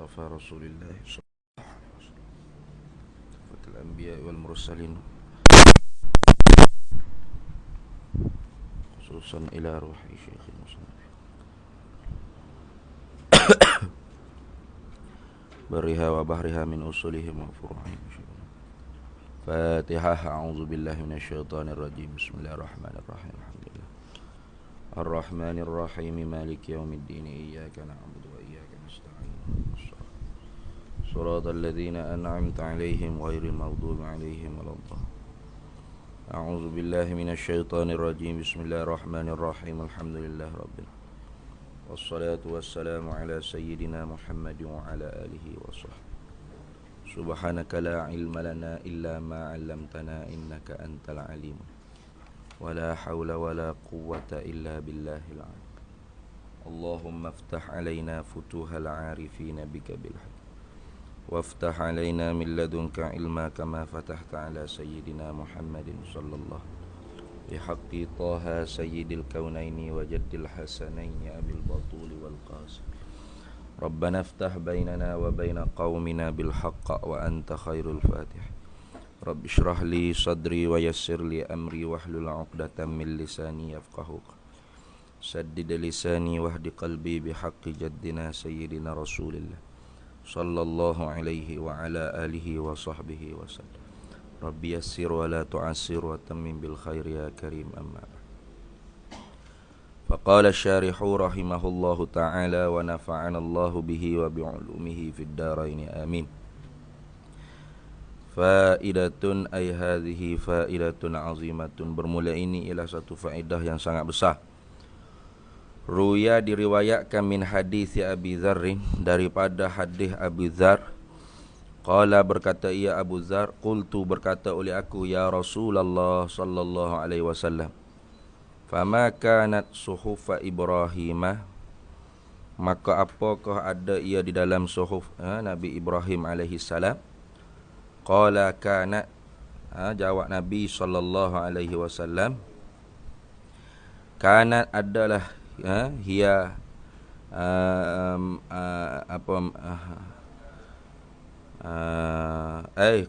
المصطفى رسول الله صلى الله عليه وسلم الأنبياء والمرسلين خصوصا إلى روح شيخ المصنف برها وبحرها من أصولهم وفروعهم. فاتحة. أعوذ بالله من الشيطان الرجيم. بسم الله الرحمن الرحيم. الحمد لله الرحمن الرحيم مالك يوم الدين. إياك نعبد وإياك نستعين. صراط الذين أنعمت عليهم غير المغضوب عليهم ولا الضالين. أعوذ بالله من الشيطان الرجيم. بسم الله الرحمن الرحيم. الحمد لله رب العالمين والصلاة والسلام على سيدنا محمد وعلى آله وصحبه. سبحانك لا علم لنا إلا ما علمتنا إنك أنت العليم ولا حول ولا قوة إلا بالله العلي. اللهم افتح علينا فتوح العارفين بك بالحق وافتح علينا من لدنك علما كما فتحت على سيدنا محمد صلى الله عليه وسلم بحق طه سيد الكونين وجد الحسنين أبي البطول والقاسم. ربنا افتح بيننا وبين قومنا بالحق وأنت خير الفاتح. رب اشرح لي صدري ويسر لي أمري واحلل عقدة من لساني يفقهوا قولي. سدد لساني واهد قلبي بحق جدنا سيدنا رسول الله صلى الله عليه وعلى آله وصحبه وسلم. رب يسر ولا تعسر وتمم بالخير يا كريم. أما بعد. فقال الشارح رحمه الله تعالى ونفعنا الله به وبعلومه في الدارين آمين. Faidatun ay hadhihi faidatun azimatun. Bermula ini ialah satu faedah yang sangat besar. Ruya diriwayatkan min hadis Abi Dzar, daripada hadis Abu Dzar. Qala berkata ia Abu Dzar, qultu berkata oleh aku ya Rasulullah sallallahu alaihi wasallam, fama kanat suhufa Ibrahim, maka apakah ada ia di dalam suhuf Nabi Ibrahim alaihi salam? Qala kanat, jawab Nabi sallallahu alaihi wasallam, kanat adalah hiya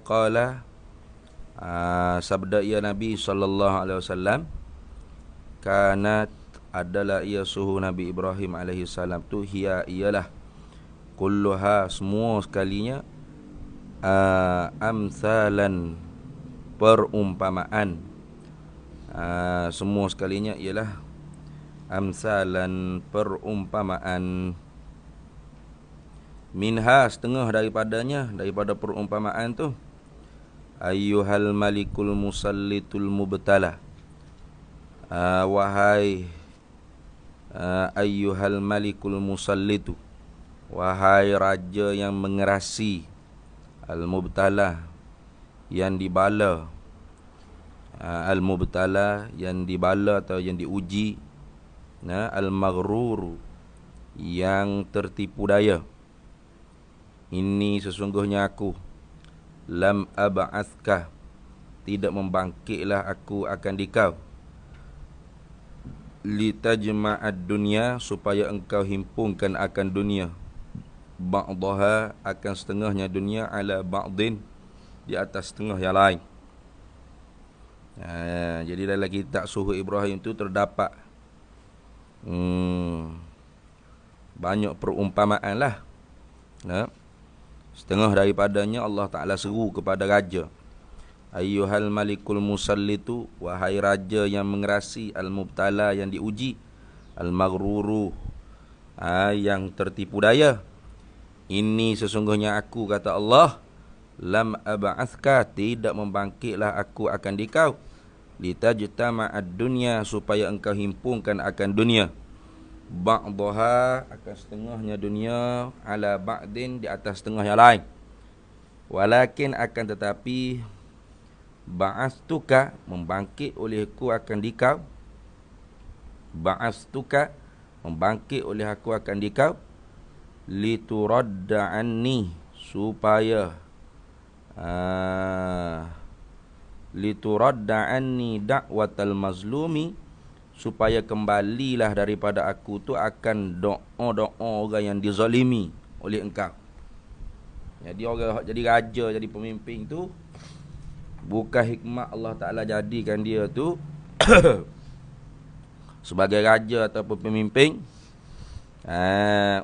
qala sabda ia Nabi sallallahu alaihi wasallam, kanat adalah ia suhu Nabi Ibrahim alaihi salam tu, hiya ialah, kulluha semua sekalinya, amsalan perumpamaan, semua sekalinya ialah amsalan perumpamaan. Minha setengah daripadanya, daripada perumpamaan tu, ayyuhal malikul musallitul mubtala, wahai ayyuhal malikul musallitu, wahai raja yang mengerasi, al-mubtala yang dibala, al-mubtala yang dibala atau yang diuji, al-maghrur yang tertipu daya. Ini sesungguhnya aku, lam ab'athka, tidak membangkitlah aku akan dikau, litajma'ad dunya, supaya engkau himpunkan akan dunia, ba'daha akan setengahnya dunia, ala ba'din, di atas setengah yang lain. Jadi dalam kitab Suhuf Ibrahim itu terdapat banyak perumpamaan lah. Setengah daripadanya Allah Ta'ala seru kepada raja, ayyuhal malikul musallitu, wahai raja yang mengerasi, al-mubtala yang diuji, al-maghruru yang tertipu daya. Ini sesungguhnya aku, kata Allah, lam ab'athka, tidak membangkitlah aku akan dikau, litajtama'ad dunya, supaya engkau himpunkan akan dunia, ba'daha akan setengahnya dunia, ala ba'din, di atas setengah yang lain. Walakin akan tetapi, ba'astuka, membangkit olehku akan dikau, ba'astuka, membangkit oleh aku akan dikau, lituradda anni, supaya lituradda anni da'watal mazlumi, supaya kembalilah daripada aku tu akan doa-doa orang yang dizalimi oleh engkau. Jadi orang jadi raja, jadi pemimpin tu bukan hikmah Allah Ta'ala jadikan dia tu sebagai raja ataupun pemimpin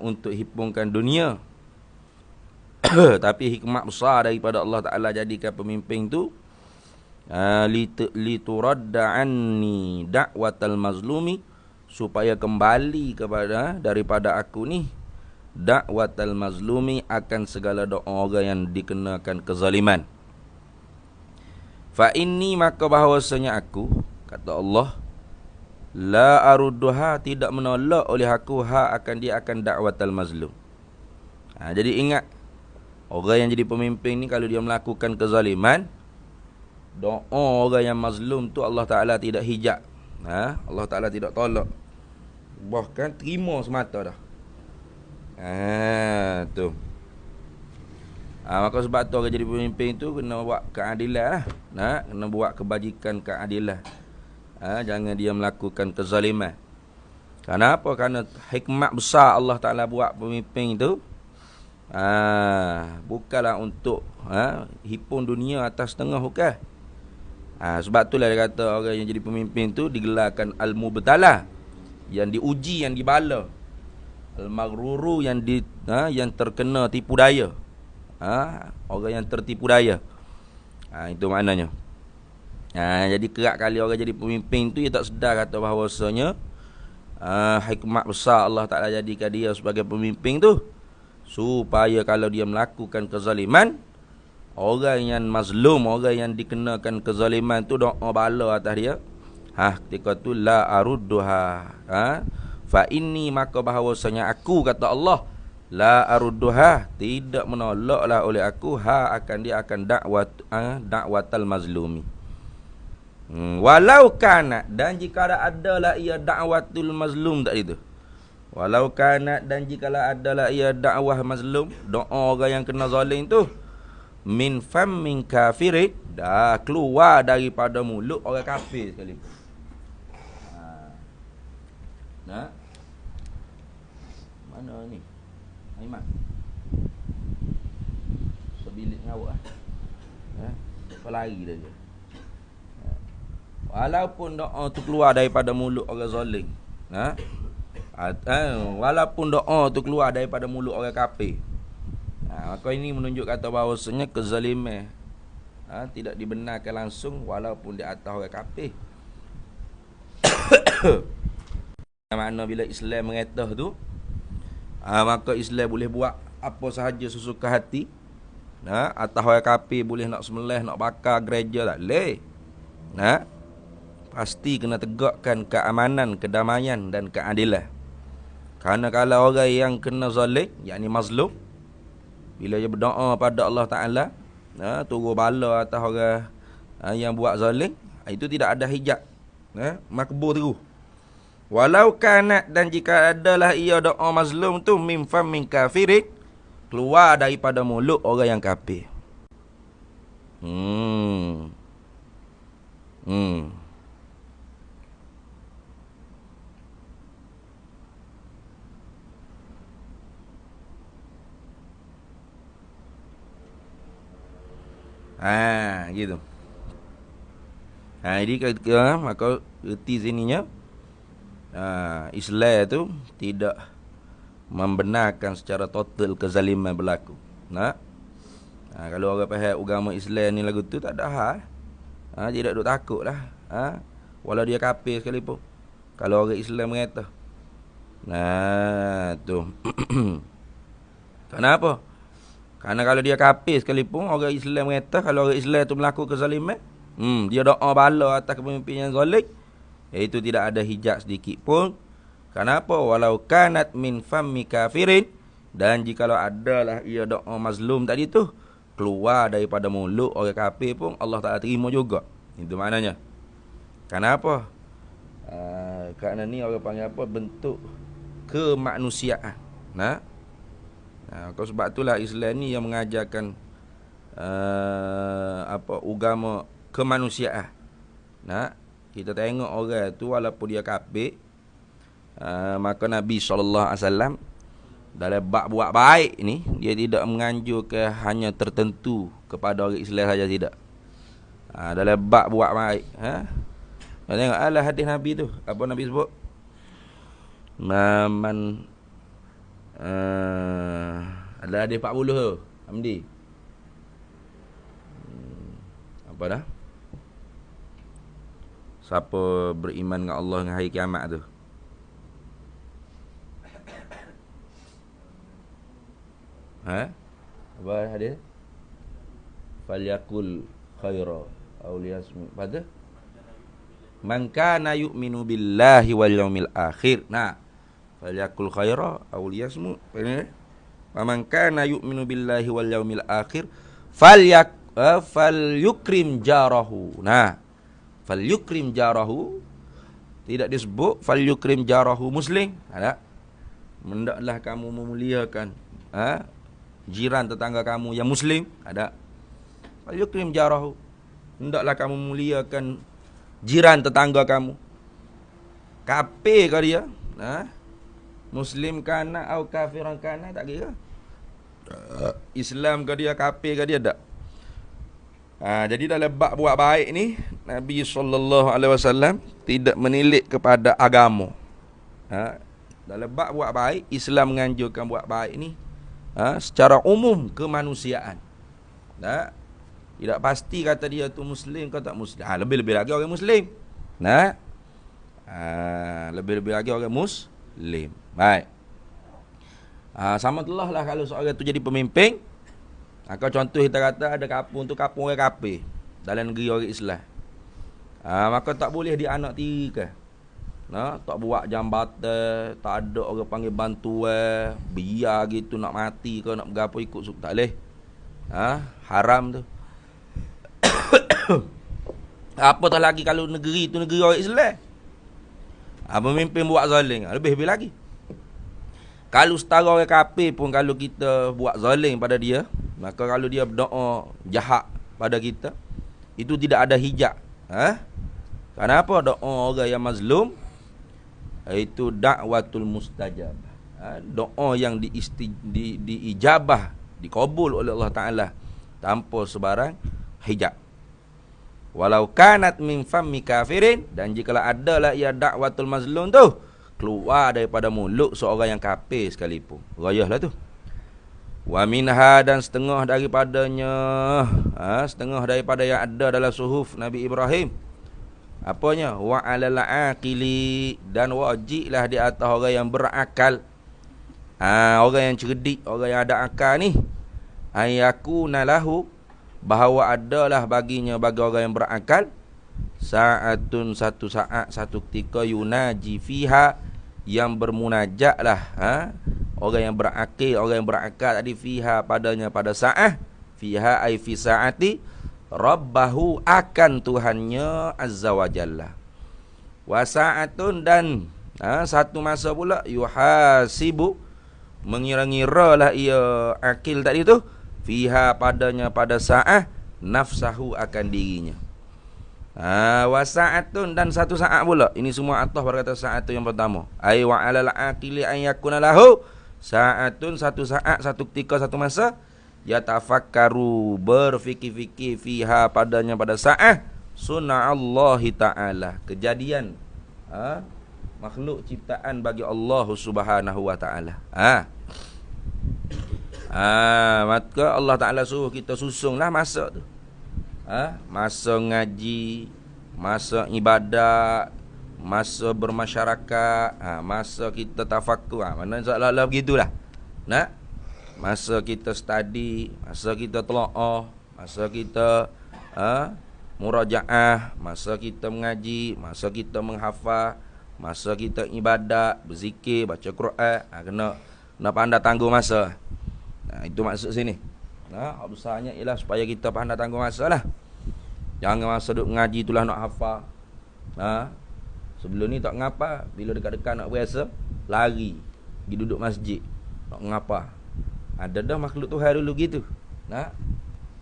untuk hipungkan dunia. Tapi hikmah besar daripada Allah Ta'ala jadikan pemimpin tu lituradda anni da'watal mazlumi, supaya kembali kepada daripada aku ni da'watal mazlumi, akan segala doa orang yang dikenakan kezaliman. Fa inni, maka bahawasanya aku, kata Allah, la arudduha, tidak menolak oleh aku akan dia akan da'watal mazlum. Jadi ingat, orang yang jadi pemimpin ni kalau dia melakukan kezaliman, doa orang yang mazlum tu Allah Ta'ala tidak hijab. Allah Ta'ala tidak tolak, bahkan terima semata dah. Tu. Maka sebab tu orang jadi pemimpin tu kena buat keadilan lah. Kena buat kebajikan, keadilan. Jangan dia melakukan kezaliman. Kenapa? Kerana hikmat besar Allah Ta'ala buat pemimpin tu. Bukanlah untuk hipun dunia atas tengah, bukan. Sebab itulah dia kata orang yang jadi pemimpin tu digelarkan al-mubtala, yang diuji, yang dibala. Al-maghruru, yang terkena tipu daya. Orang yang tertipu daya. Itu maknanya. Jadi kerap kali orang jadi pemimpin tu dia tak sedar kata bahawasanya hikmat besar Allah Ta'ala jadikan dia sebagai pemimpin tu supaya kalau dia melakukan kezaliman, orang yang mazlum, orang yang dikenakan kezaliman tu doa bala atas dia. Ketika tu la arudduha, fa inni, maka bahawasanya aku, kata Allah, la arudduha, tidak menolaklah oleh aku akan dia akan da'watal mazlumi. Walau kana, dan jika adalah ia da'watul mazlum tadi tu. Walau kana, dan jika adalah ia dakwah mazlum, doa orang yang kena zalim tu, min fammin kafirin, dah keluar daripada mulut orang kafir sekali. Mana ni Aiman? Sebilik dengan awak Kau lari dah je. Walaupun doa tu keluar daripada mulut orang zalim, walaupun doa tu keluar daripada mulut orang kafir, maka ini menunjuk kata bahawasanya kezaliman tidak dibenarkan langsung walaupun di atas orang kafir. Makna bila Islam mengetah tu, maka Islam boleh buat apa sahaja sesuka hati. Atas orang kafir boleh nak sembelih, nak bakar gereja, tak boleh. Pasti kena tegakkan keamanan, kedamaian dan keadilan. Kerana kalau orang yang kena zalim, yakni mazlum, bila dia berdoa pada Allah Ta'ala, turun bala atas orang yang buat zalim, itu tidak ada hijab, makbul terus. Walau kanat, dan jika adalah ia doa mazlum tu min fammin kafirin, keluar daripada mulut orang yang kafir. Gitu. Jadi maka erti sininya, Islam tu tidak membenarkan secara total kezaliman berlaku. Kalau orang faham agama Islam ni lagu tu tak ada hal. Tidak duk takut lah. Walau dia kafir sekalipun, kalau orang Islam mengata. Tu. Kenapa? Kerana kalau dia kafir sekalipun, orang Islam mengata, kalau orang Islam tu melakukan kezaliman, dia doa bala atas kepemimpinan zalim, iaitu tidak ada hijab sedikit pun. Kenapa? Walau kanat min fammi kafirin, dan jikalau adalah ia doa mazlum tadi tu keluar daripada mulut orang kafir pun, Allah Ta'ala terima juga. Itu maknanya. Kenapa? Kerana ni orang panggil apa? Bentuk kemanusiaan. Sebab itulah Islam ni yang mengajarkan agama kemanusiaan. Kita tengok orang tu walaupun dia kafir, maka Nabi SAW dalam bab buat baik ni, dia tidak menganjurkan hanya tertentu kepada orang Islam saja, tidak. Dalam bab buat baik, tengok alah hadis Nabi tu, apa Nabi sebut? Man ada hadis 40 tu, Hamdi. Apa dah? Siapa beriman dengan Allah dengan hari kiamat tu? Apa hadis? Falyakul khaira aw liyasmut. Pada man kana yu'minu billahi wal yaumil akhir. Nah, falyakul khaira aw liyasmut. Man kana yu'minu billahi wal yaumil akhir falyukrim jarahu. Nah, falyukrim jarahu tidak disebut falyukrim jarahu muslim. Ada. Hendaklah kamu memuliakan jiran tetangga kamu yang muslim. Ada. Falyukrim jarahu. Hendaklah kamu memuliakan jiran tetangga kamu. Kafir ke dia? Muslim kana atau kafiran kana, tak kira. Islam ke dia, kafir ke dia, tak. Jadi dalam bab buat baik ni, Nabi SAW tidak menilik kepada agama. Dalam bab buat baik, Islam menganjurkan buat baik ni secara umum kemanusiaan. Tidak pasti kata dia tu Muslim ke tak Muslim. Lebih-lebih lagi orang Muslim. Lebih-lebih lagi orang Muslim. Baik. Sama telah lah kalau seorang tu jadi pemimpin. Kalau contoh kita kata ada kampung tu kampung orang kafir dalam negeri orang Islam. Maka tak boleh dia anak tiri ke. Tak buat jambatan, tak ada orang panggil bantuan, biar gitu nak mati ke nak berapa ikut suku, tak boleh. Haram tu. Apatah lagi kalau negeri tu negeri orang Islam. Pemimpin buat zalim, lebih-lebih lagi. Kalau setara orang kafir pun kalau kita buat zalim pada dia, maka kalau dia berdoa jahat pada kita, itu tidak ada hijab. Kenapa? Doa orang yang mazlum itu dakwatul mustajab. Doa yang diijabah, dikabul oleh Allah Ta'ala tanpa sebarang hijab. Walau kanat min fammi kafirin, dan jikalau adalah ia dakwatul mazlum tu keluar daripada mulut seorang yang kafir sekalipun, rayahlah tu. Wa minha, dan setengah daripadanya, setengah daripada yang ada dalam suhuf Nabi Ibrahim, apanya? Wa alal aqili, dan wajiblah di atas orang yang berakal, orang yang cerdik, orang yang ada akal ni, ayakuna lahu, bahawa adalah baginya, bagi orang yang berakal, sa'atun, satu saat, satu ketika, yunaji fiha, yang bermunajatlah, orang yang berakil, orang yang berakal tadi, fiha, padanya, pada saat, fiha ay fi saati, rabbahu, akan Tuhannya azza wa jalla. Wa sa'atun, dan satu masa pula, yuhasibu, mengira-ngiralah ia akil tadi tu, fiha, padanya, pada saat, nafsahu, akan dirinya. Wa sa'atun, dan satu saat pula. Ini semua atah pada kata saat tu yang pertama. Ai wa alal aqili an yakuna lahu sa'atun, satu saat, satu ketika, satu masa, yatafakkaru, berfikir-fikir, fiha, padanya, pada saat, sunnallahi ta'ala, kejadian makhluk ciptaan bagi Allah Subhanahu wa ta'ala. Maka Allah Ta'ala suruh kita susunglah masa tu. Masa ngaji, masa ibadat, masa bermasyarakat, masa kita tafakur, mana seolah-olah begitulah. Masa kita study, masa kita telaah, masa kita murajaah, masa kita mengaji, masa kita menghafal, masa kita ibadat, berzikir, baca Quran, kena pandai tangguh masa. Itu maksud sini. Hak besarnya ialah supaya kita pandai tangguh masa lah. Jangan masa duduk mengaji itulah nak hafal. Sebelum ni tak ngapa, bila dekat-dekat nak berasa, lari pergi duduk masjid nak ngapa. Ada dah makhluk Tuhan dulu gitu.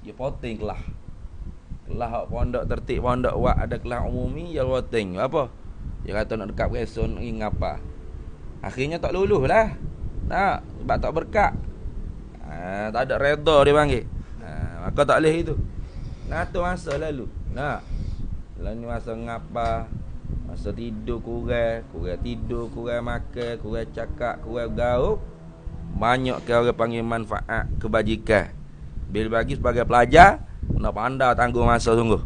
Dia poting kelah. Kelah hak pondok tertib, pondok buat ada kelah umumi, dia poting. Apa? Dia kata nak dekat berasa nak ngapa. Akhirnya tak lulus lah. Nah, sebab tak berkat. Tak ada redha dia panggil. Maka tak boleh itu. Ngatur masa lalu. Nah, lalu masa ngapa, masa tidur kurang tidur, kurang makan, kurang cakap, kurang gaul. Banyak ke orang panggil manfaat kebajikan. Bila bagi sebagai pelajar, nak pandai tanggung masa sungguh.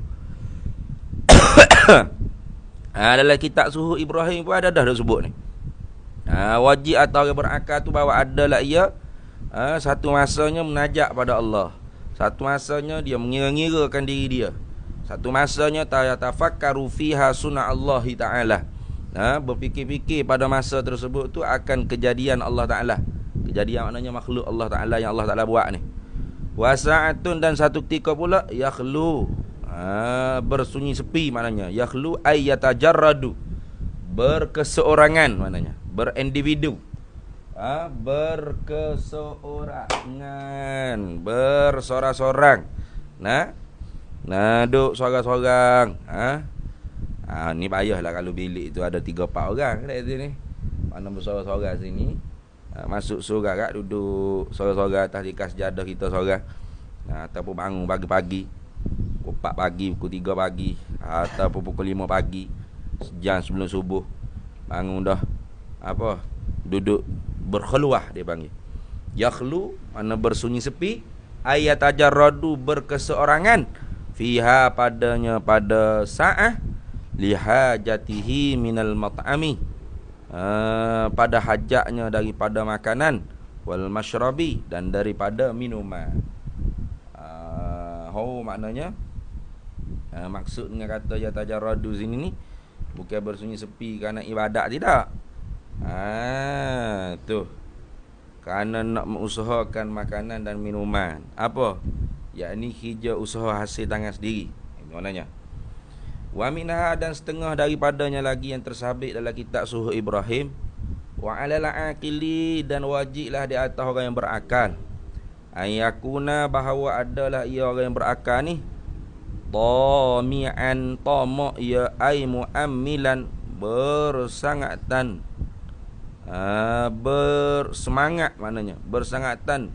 Dalam kitab Suhuf Ibrahim pun ada dah sebut ni. Wajib atau orang berakal tu bahawa adalah ia satu masanya menajak pada Allah. Satu masanya dia mengira-ngirakan diri dia. Satu masanya tafakkaru fiha sunna Allah Ta'ala. Berfikir-fikir pada masa tersebut tu akan kejadian Allah Ta'ala. Kejadian maknanya makhluk Allah Ta'ala yang Allah Ta'ala buat ni. Wasa'atun, dan satu ketika pula yakhlu, bersunyi sepi maknanya. Yakhlu ay yatajarradu, berkeseorangan maknanya, berindividu. Berkeseorangan, bersorang-sorang. Duk sorang-sorang. Ni payahlah kalau bilik tu ada 3-4 orang kat sini. Mana bersorang-sorang sini. Masuk surau kat, duduk sorang-sorang atas dikas jadah kita sorang. Ataupun bangun pagi-pagi, pukul 4 pagi, pukul 3 pagi, ataupun pukul 5 pagi, sejam sebelum subuh. Bangun dah, duduk berkhulwah dia panggil. Yakhlu mana bersunyi sepi, ayat tajarradu, berkeseorangan, fiha padanya pada sa'ah, lihajatihi minal mat'ami, pada hajatnya daripada makanan, wal masyrabi, dan daripada minuman. Maknanya maksud dengan kata ya tajarradu sini ni bukan bersunyi sepi kerana ibadat, tidak. Tu kerana nak mengusahakan makanan dan minuman. Apa? Yakni hijau usaha hasil tangan sendiri. Ini maknanya. Wa minha, dan setengah daripadanya lagi yang tersabit dalam kitab Suhuf Ibrahim. Wa alal aqili, dan wajiblah di atas orang yang berakal. Ayakuna, bahawa adalah ia orang yang berakal ni, tami'an, tamak ya, ay mu'ammilan, bersangatan, bersemangat maknanya, bersangatan,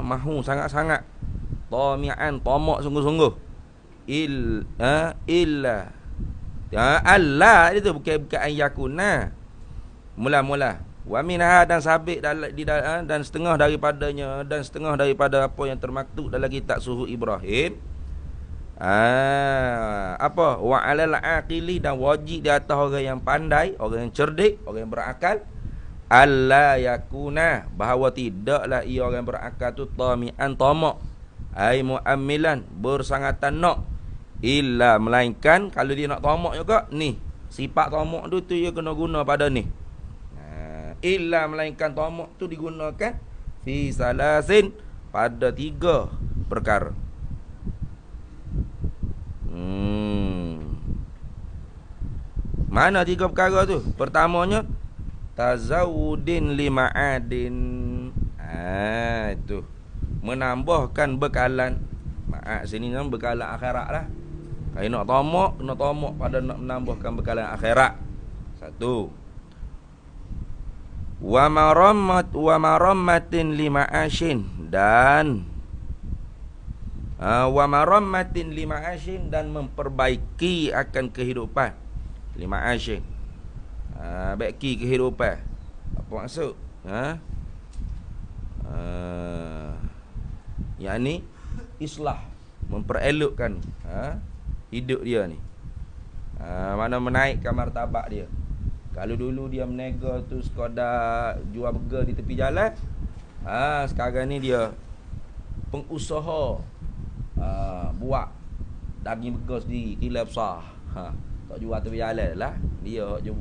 mahu sangat-sangat. Tami'an, tamak sungguh-sungguh. Illa Allah itu bukan ayakuna. Mula-mula. Wa minha, dan sabit dan setengah daripadanya, dan setengah daripada apa yang termaktub dalam kitab Suhuf Ibrahim. Wa alal aqili, dan wajib di atas orang yang pandai, orang yang cerdik, orang yang berakal, alla yakuna, bahawa tidaklah ia orang yang berakal tu tami'an, tamak, ai mu'ammilan, bersangatan nak, illa, melainkan kalau dia nak tamak juga ni, sifat tamak tu dia kena guna pada ni. Illa, melainkan tamak tu digunakan fi salasin, pada 3 perkara. Mana 3 perkara tu? Pertamanya tazawudin lima'adin. Itu menambahkan bekalan. Ma'ad sini kan bekalan akhirat lah. Kalau nak tamak, kena tamak pada nak menambahkan bekalan akhirat. 1. Wa marammatin lima'ashin, dan wa marammatin lima'ashin, dan memperbaiki akan kehidupan. Lima'ashin, baiki kehidupan. Apa maksud? Yakni islah, memperelokkan hidup dia ni. Mana menaikkan martabat dia. Kalau dulu dia menega tu sekadar jual burger di tepi jalan, sekarang ni dia pengusaha, buat daging burger sendiri, kilap besar. Tak jual tepi jalan lah, dia je.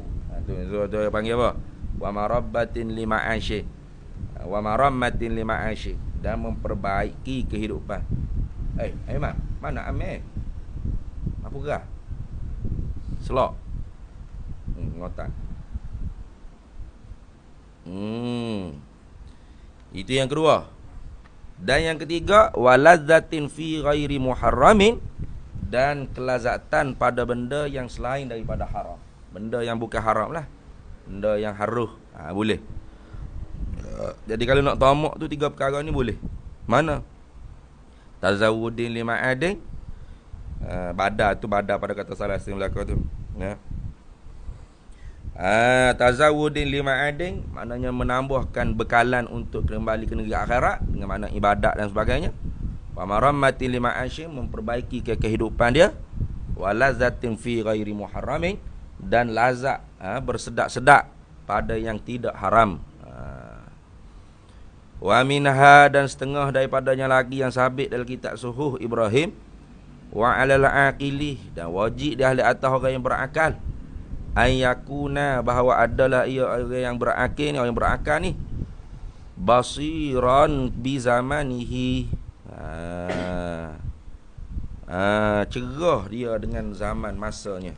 Tu panggil apa? Wa marabbatin lima'ashi. Wa marammatin lima'ashi, dan memperbaiki kehidupan. Aiman, mana Amir? Apa gerah? Selok. Ngotak. Itu yang kedua. Dan yang ketiga, walazzatin fi ghairi muharramin, dan kelazatan pada benda yang selain daripada haram. Benda yang bukan haram lah, benda yang haruh, boleh. Jadi kalau nak tamak tu 3 perkara ni boleh. Mana? Tazawudin lima adin. Badar tu badar pada kata Salasin belaka tu. Ya. Tazawudin lima adin maknanya menambahkan bekalan untuk kembali ke negeri akhirat dengan makna ibadat dan sebagainya. Wa marammatin lima asyim, memperbaiki kehidupan dia. Wa lazatin fi ghairi muharramin, dan lazat bersedak-sedak pada yang tidak haram. Wa minha, dan setengah daripadanya lagi yang sabit dalam kitab Suhuf Ibrahim. Wa alal aqili, dan wajib di ahli atas orang yang berakal, ayakuna, bahawa adalah ia orang yang berakal ni, orang yang berakal ni basiran bi zamanihi, cerah dia dengan zaman masanya.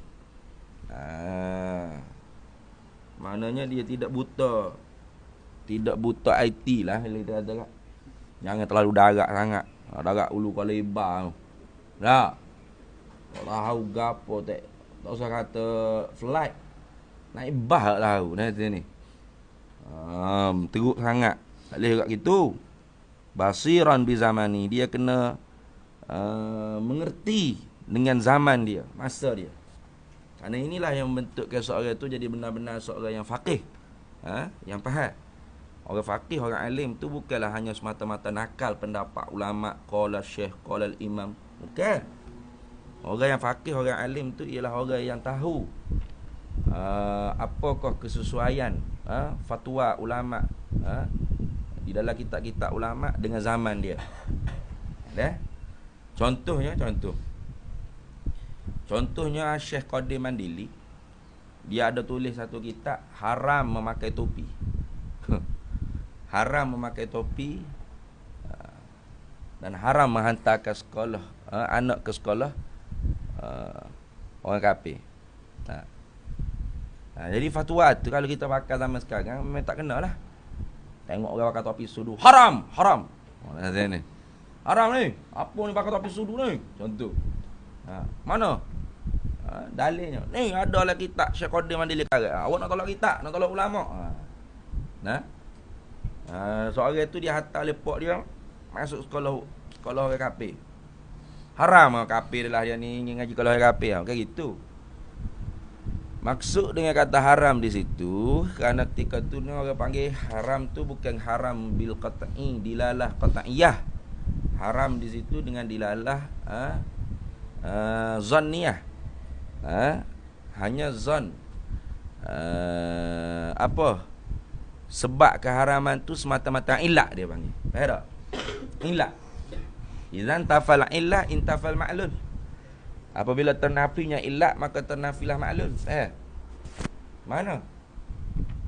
Maknanya dia tidak buta IT lah kita kata. Jangan terlalu darat sangat. Darat ulu kau lebar. Tak. Tak tahu gapo tak usah kata flight. Naik bah tak tahu nanti ni. Teruk sangat. Tak boleh kat gitu. Basiran bi zamani, dia kena mengerti dengan zaman dia, masa dia. Kerana inilah yang membentukkan seorang itu jadi benar-benar seorang yang faqih. Yang faham. Orang faqih, orang alim tu bukanlah hanya semata-mata nakal pendapat ulama, qala syekh, qala imam. Bukan. Orang yang faqih, orang alim tu ialah orang yang tahu apakah kesesuaian fatwa ulama di dalam kitab-kitab ulama dengan zaman dia. Contohnya Syekh Qadir Mandili, dia ada tulis satu kitab haram memakai topi. Haram memakai topi, dan haram menghantar ke sekolah anak ke sekolah orang kafir. Jadi fatwa tu kalau kita pakai zaman sekarang memang tak kena lah. Tengok orang pakai topi sudu, haram. Ni haram ni. Apa ni pakai topi sudu ni? Contoh. Mana? Dalilnya. Ni adalah kitab Syekh Qadir Mandili karat. Awak nak tolak kitab, nak tolak ulama. Seorang tu dia hantar lepok dia masuk sekolah orang kafir. Haram kafir lah dia ni ngaji kalau orang kafir. Kayak gitu. Maksud dengan kata haram di situ, kerana ketika tu orang panggil haram tu bukan haram bil qat'i, dilalah qat'iyah. Haram di situ dengan dilalah zanniyah. Hanya zon. Sebab keharaman tu semata-mata ilah dia panggil. Faham tak? Ilah. Idzan tafal ilah intafal ma'lul. Apabila ternafinya ilah, maka ternafilah ma'lul. Mana?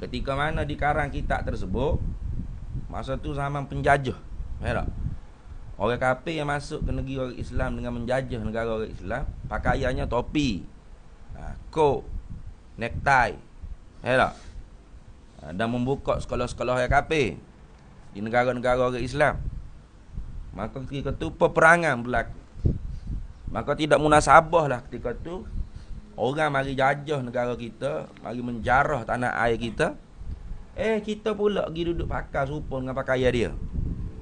Ketika mana di karang kitab tersebut, masa tu zaman penjajah. Faham tak? Orang kafir yang masuk ke negeri orang Islam dengan menjajah negara orang Islam, pakaiannya topi, kok, necktie. Faham tak? Dan membuka sekolah-sekolah orang kafir di negara-negara orang Islam. Maka ketika tu peperangan berlaku. Maka tidak munasabah lah ketika tu orang mari jajah negara kita, mari menjarah tanah air kita. Kita pula pergi duduk pakai serupa dengan pakaian dia.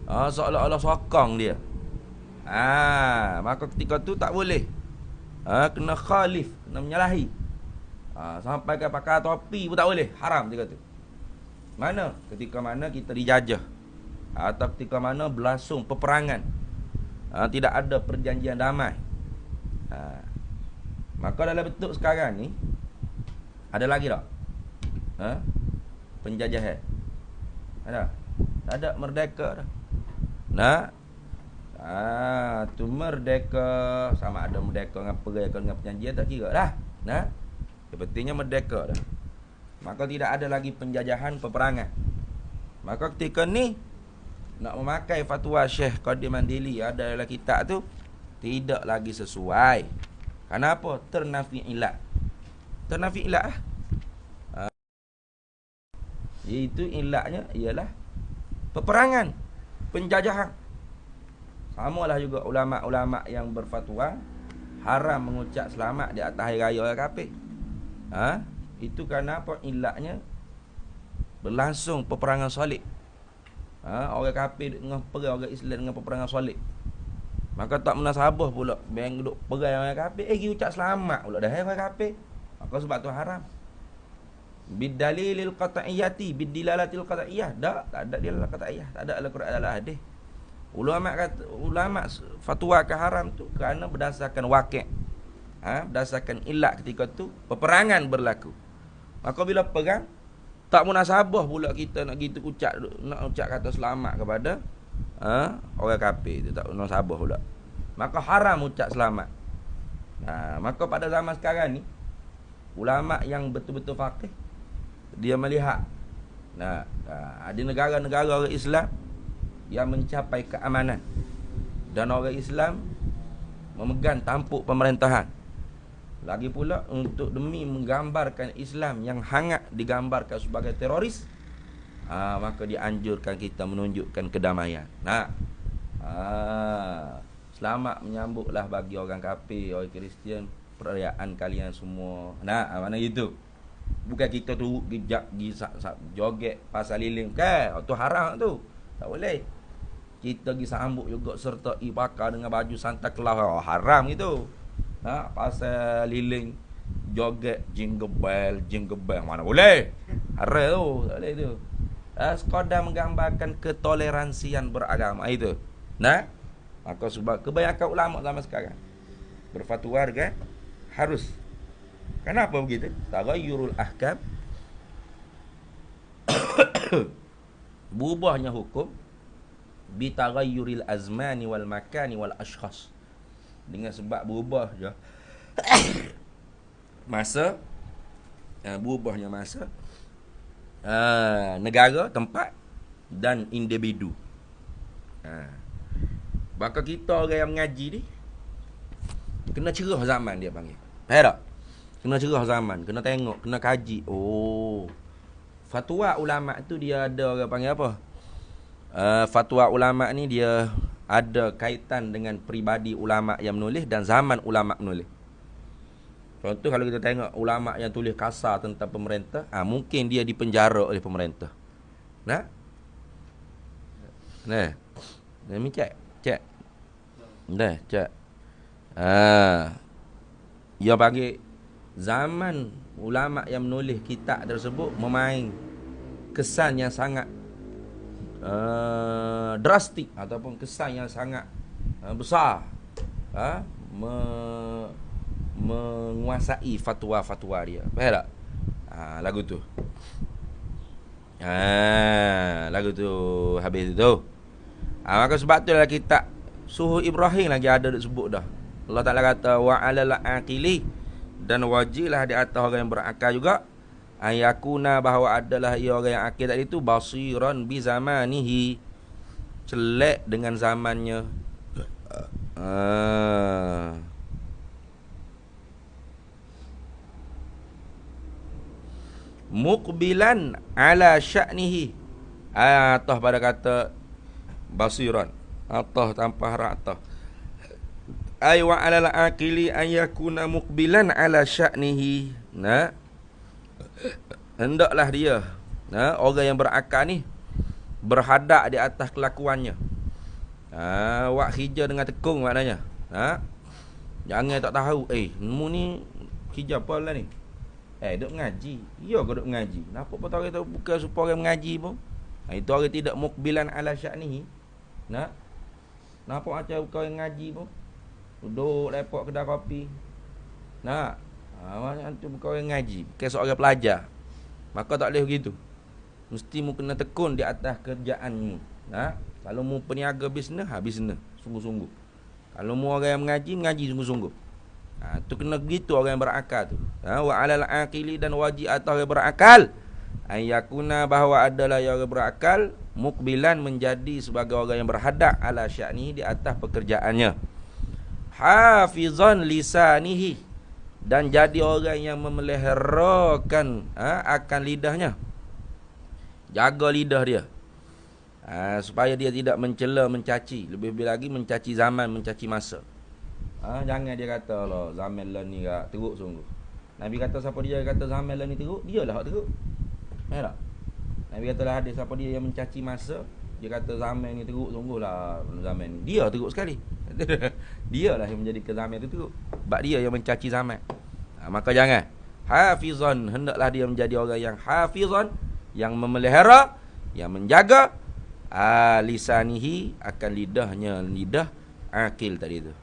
Seolah-olah sokong dia. Maka ketika tu tak boleh. Kena khalif, kena menyalahi. Sampai ke pakai topi pun tak boleh. Haram ketika tu. Mana? Ketika mana kita dijajah, atau ketika mana berlangsung peperangan, tidak ada perjanjian damai. Maka dalam bentuk sekarang ni ada lagi tak? Penjajahan. Ada? Tak ada, merdeka dah. Tu merdeka, sama ada merdeka dengan perayaan dengan perjanjian tak kira dah. Yang pentingnya merdeka dah. Maka tidak ada lagi penjajahan, peperangan. Maka ketika ni nak memakai fatwa Syekh Qadir Mandili ada dalam kitab tu tidak lagi sesuai. Kenapa? Ternafi ilat. Ternafi ilat lah. Iaitu ilatnya ialah peperangan, penjajahan. Samalah juga ulama-ulama yang berfatwa haram mengucap selamat di atas hari raya orang kafir. Itu kerana apa? Ilatnya berlangsung peperangan salib. Orang kafir dengan perang orang Islam dengan peperangan solid. Maka tak munasabah pula bang duk perang orang kafir pergi ucap selamat pula dah orang kafir. Maka sebab tu haram. Bidalilil qat'iyyati bidilalatil qat'iyyah. Tak ada dilalah qat'iyyah, tak ada al-Quran dalam hadis. Ulama fatwa ke haram tu kerana berdasarkan waqi'. Berdasarkan ilat ketika tu peperangan berlaku. Maka bila perang tak munasabah pula kita nak gitu ucap kata selamat kepada orang kafir tu, tak munasabah pula. Maka haram ucap selamat. Maka pada zaman sekarang ni ulama yang betul-betul faqih dia melihat ada negara-negara orang Islam yang mencapai keamanan dan orang Islam memegang tampuk pemerintahan. Lagi pula untuk demi menggambarkan Islam yang hangat digambarkan sebagai teroris, maka dianjurkan kita menunjukkan kedamaian. Selamat menyambutlah bagi orang kafir, orang Kristian, perayaan kalian semua. Mana gitu. Bukan kita tu joget pasal liling kan, tu haram tu. Tak boleh. Kita pergi sambut juga serta bakar dengan baju Santa Claus, haram gitu. Pasal liling joget jingle bell mana boleh. Haram tu, tak boleh tu. Sekadar menggambarkan ketoleransian beragama itu. Maka sebab kebanyakan ulama zaman sekarang berfatwa kan harus. Kenapa begitu? Taghayyurul ahkam berubahnya hukum bi taghayyuril azmani wal makani wal ashkhas. Dengan sebab berubah je masa, berubahnya masa, negara, tempat dan individu. Maka kita orang yang mengaji ni kena cerah zaman, dia panggil. Tak? Kena cerah zaman, kena tengok, kena kaji. Fatwa ulama tu dia ada orang panggil apa? Fatwa ulama ni dia ada kaitan dengan peribadi ulama yang menulis dan zaman ulama menulis. Contoh kalau kita tengok ulama yang tulis kasar tentang pemerintah, mungkin dia dipenjara oleh pemerintah. Ni cek. Cek. Dia panggil zaman ulama yang menulis kitab tersebut memain kesan yang sangat drastik ataupun kesan yang sangat besar, menguasai fatwa-fatwa dia. Faham tak? Lagu tu. Lagu tu habis tu. Maka sebab tu lah kitab Suhuf Ibrahim lagi ada disebut dah. Allah Ta'ala kata wa 'alal aqili, dan wajiblah di atas orang yang berakal juga ayakuna, bahawa adalah ia orang yang akil tadi itu basiran bi zamanihi, celek dengan zamannya. Muqbilan ala sya'nihi, atah pada kata basiran, atah tanpa harap atah. Ay wa alal aqili ayakuna muqbilan ala sya'nihi. Hendaklah dia, orang yang berakal ni berhadap di atas kelakuannya. Wak hijau dengan tekung maknanya. Jangan tak tahu, mu ni hijau apa lah ni? Duk mengaji. Ya ke duk mengaji? Kenapa pun tahu kita bukan supaya orang mengaji pun? Itu orang tidak muqbilan ala sya'nihi. Kenapa macam kau yang ngaji pun? Duduk lepok kedai kopi. Macam tu kau yang ngaji, bukan seorang pelajar. Maka tak boleh begitu. Mesti mu kena tekun di atas kerjaanmu. Kalau mu peniaga bisnes, bisnes sungguh-sungguh. Kalau mu orang yang mengaji sungguh-sungguh. Tu kena begitu orang yang berakal tu. Wa 'alal aqili, dan wajib atas orang berakal ayakuna, bahawa adalah orang berakal muqbilan, menjadi sebagai orang yang berhadap ala sya'ni, di atas pekerjaannya. Hafizan lisanihi, dan jadi orang yang memeliharakan akan lidahnya. Jaga lidah dia, supaya dia tidak mencela, mencaci, lebih-lebih lagi mencaci zaman, mencaci masa. Jangan dia kata lah zaman lah ni teruk sungguh. Nabi kata siapa dia kata zaman lah ni teruk, dia lah teruk. Tak? Nabi kata lah hadis, siapa dia yang mencaci masa, Dia kata zaman ni teruk sungguhlah zaman ni. Dia teruk sekali. Dia lah yang menjadikan zaman itu teruk. Sebab dia yang mencaci zaman. Maka jangan. Hafizan, hendaklah dia menjadi orang yang hafizan, yang memelihara, yang menjaga lisanihi, akan lidahnya, lidah akil tadi tu.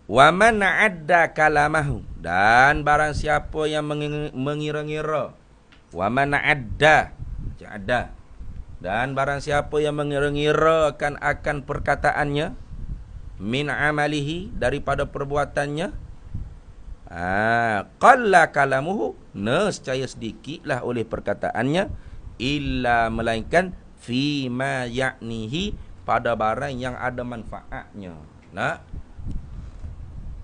Wa man adda kalamahu, dan barang siapa yang mengira-ngira. Wa man adda, dan barang siapa yang mengira-ngira akan perkataannya, min amalihi, daripada perbuatannya, qalla kalamuhu, nescaya sedikitlah oleh perkataannya, illa melainkan fima ya'nihi, pada barang yang ada manfaatnya. Nah,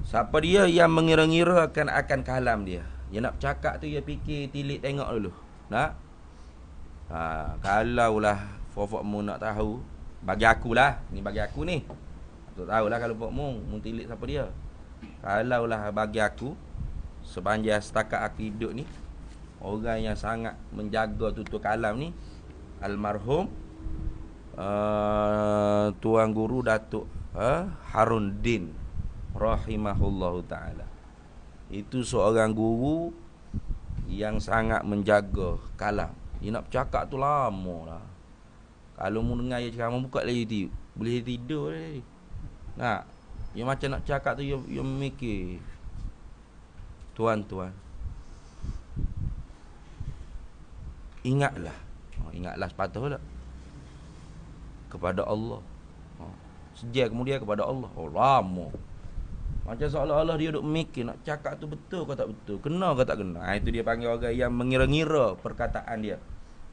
siapa dia yang mengira-ngira akan kalam dia? Dia nak cakap tu dia fikir, tilik tengok dulu. Nah, kalaulah fofokmu nak tahu, bagi akulah, ni bagi aku ni. Tak tahulah kalau fofokmu tilik siapa dia. Kalaulah bagi aku, sepanjang setakat aku hidup ni, orang yang sangat menjaga tutur kalam ni, almarhum Tuan Guru Datuk Harun Din rahimahullahu ta'ala. Itu seorang guru yang sangat menjaga kalam. Dia nak bercakap tu lama lah. Kalau mu dengar dia cakap, buka lagi YouTube, boleh tidur lagi. Nak, dia macam nak cakap tu, dia mikir. Tuan-tuan, ingatlah sepatutnya kepada Allah. Sejak kemudian kepada Allah. Lama. Macam seolah-olah dia duk mikir nak cakap tu betul ke tak betul, kena ke tak kena. Itu dia panggil orang yang mengira-ngira perkataan dia.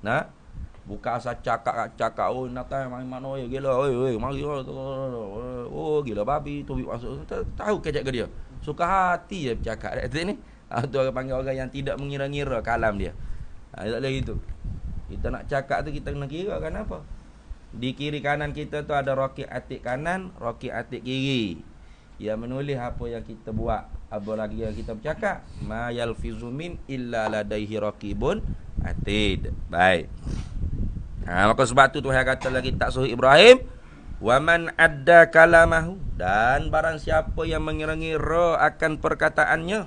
Nah, bukan asal cakap oh nak tahu mana oi gila oi mari oh gila babi tu masuk, tahu kejap ke dia. Suka hati je bercakap kat ni. Tu orang panggil orang yang tidak mengira-ngira kalam dia. Tak boleh gitu. Kita nak cakap tu kita kena kira kan apa. Di kiri kanan kita tu ada rokib atik kanan, rokib atik kiri. Yang menulis apa yang kita buat, apa lagi yang kita bercakap. Ma yalfizu min illa ladaihi raqibun atid. Baik. Maka sebab tu Tuhan kata lagi tak Sahih Ibrahim, wa man adda kalamahu, dan barang siapa yang mengira-ngira akan perkataannya,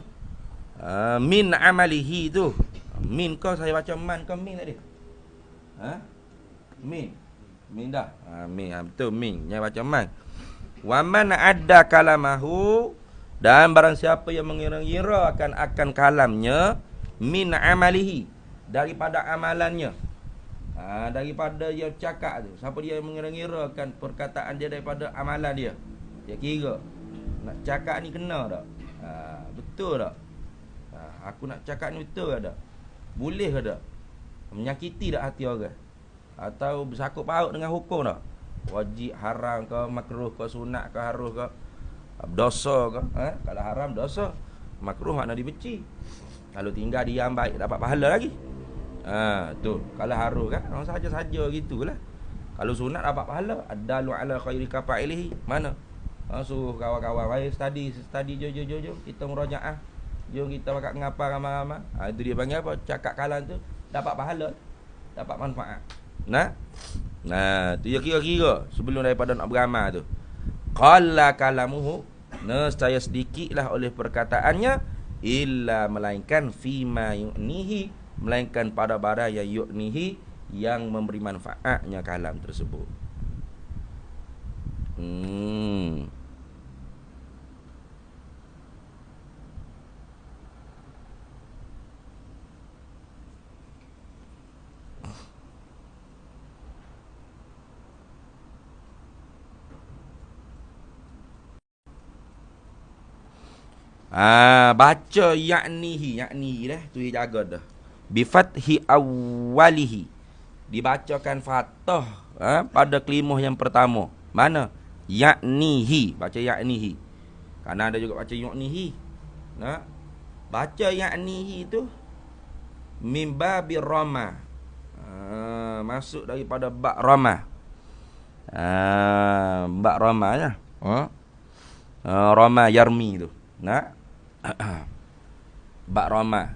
min amalihi tu. Min kau saya baca man kau min tadi. Min dah. Min betul min. Jangan baca man. Wa man adda kalamahu, dan barang siapa yang mengira-ngira akan kalamnya, min amalihi, daripada amalannya. Daripada dia cakap tu. Siapa dia yang mengira-ngira akan perkataan dia daripada amalan dia. Dia kira nak cakap ni kena tak? Betul tak? Aku nak cakap ni betul tak? Boleh ke tak? Menyakiti tak hati orang? Atau bersangkut paut dengan hukum tak? Wajib, haram ke, makruh ke, sunat ke, harus ke, dosa ke? Kalau haram dosa, makruh makna dibenci. Kalau tinggal diam baik dapat pahala lagi. Tu kalau harus kan saja-saja gitulah. Kalau sunat dapat pahala, adalu ala khairi kafa'ilihi. Mana? Suruh kawan-kawan mari study jom kita murajaah. Jom kita bakal ngapa ramai-ramai. Itu dia panggil apa? Cakap kalam tu dapat pahala, dapat manfaat. Nah, tu dia kira-kira sebelum daripada nak beramal tu. Qalla kalamuhu, nescaya sedikitlah oleh perkataannya, illa melainkan fima yu'nihi, melainkan pada barang yang yu'nihi, yang memberi manfaatnya kalam tersebut. Baca ya'nihi dah, tu dia jaga dah. Bi fathi awwalihi, dibacakan fathah pada kelimah yang pertama. Mana? Ya'nihi, baca ya'nihi. Karena ada juga baca yu'nihi. Baca ya'nihi tu min babi rama, masuk daripada bab rama. Bab rama ya. Rama yarmi tu. Bak Rama,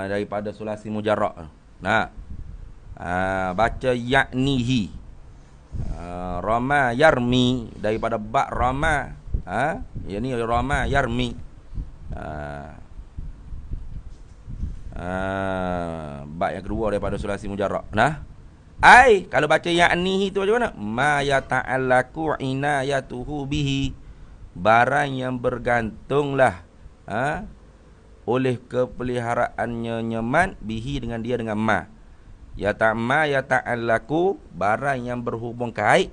daripada sulasi mujarrad. Baca ya'nihi. Rama yarmi, daripada ba rama. Yang ni rama yarmi. Ba yang kedua daripada sulasi mujarrad. Kalau baca ya'nihi tu macam mana? Ma yata'allaku inayatuhu bihi, barang yang bergantunglah oleh kepeliharaannya nyaman bihi, dengan dia, dengan ma. Yata'allaku, barang yang berhubung kait,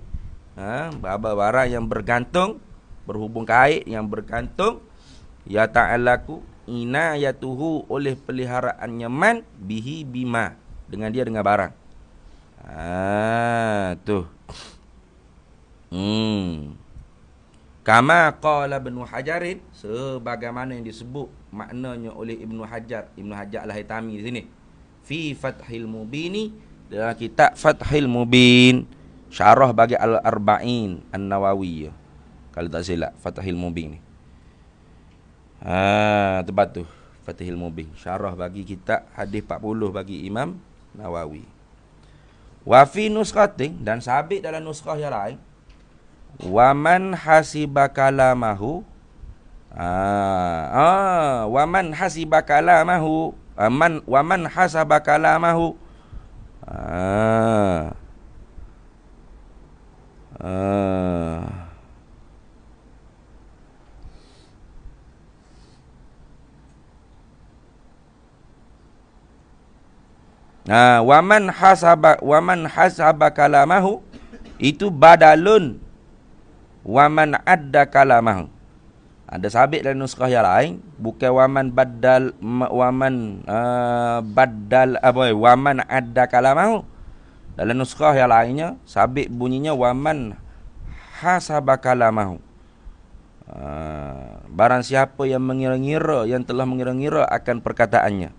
barang yang bergantung, berhubung kait, yang bergantung. Yata'allaku inayatuhu, oleh peliharaan nyaman bihi bima, dengan dia, dengan barang. Tu. Kama qala Ibnu Hajarin, sebagaimana yang disebut maknanya oleh Ibnu Hajar Al-Haytami di sini. Fi Fathil Mubini, dalam kitab Fathil Mubin, syarah bagi Al-Arba'in An-Nawawiyah. Kalau tak silap, Fathil Mubin ni. Tempat tu, Fathil Mubin, syarah bagi kitab hadis 40 bagi Imam Nawawi. Wa fi nuskhatin, dan sabit dalam nuskah yang lain, wa man hasiba kalamahu, wa man hasiba kalamahu, wa man hasaba kalamahu, wa man hasaba kalamahu, itu badalun wa man adda kalamahu. Ada sabit dalam nuskah yang lain, bukan wa man badal, wa man adda kalamahu. Dalam nuskah yang lainnya sabit bunyinya wa man hasaba kalamahu. Barang siapa yang mengira-ngira, yang telah mengira-ngira akan perkataannya.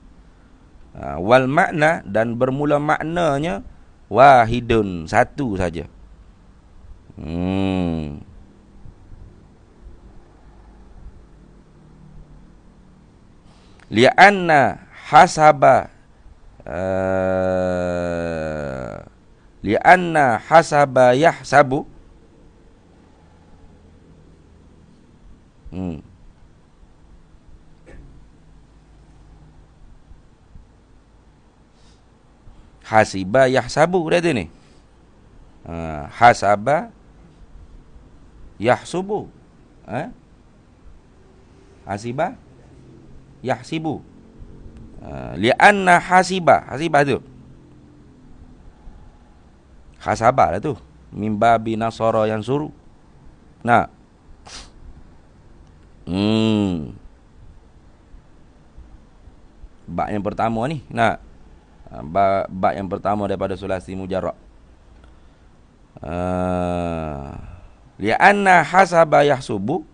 Wal makna, dan bermula maknanya wahidun, satu saja. Li'anna hasaba yahsabu, hasiba yahsabu, dia tu ni. Hasaba yahsubu, hasiba yahsibu. Li'anna hasiba tu hasaba lah tu, mimbabi nasara yang suruh. Bab yang pertama ni, bab yang pertama daripada sulasi mujarrad. Li'anna hasaba yahsubu,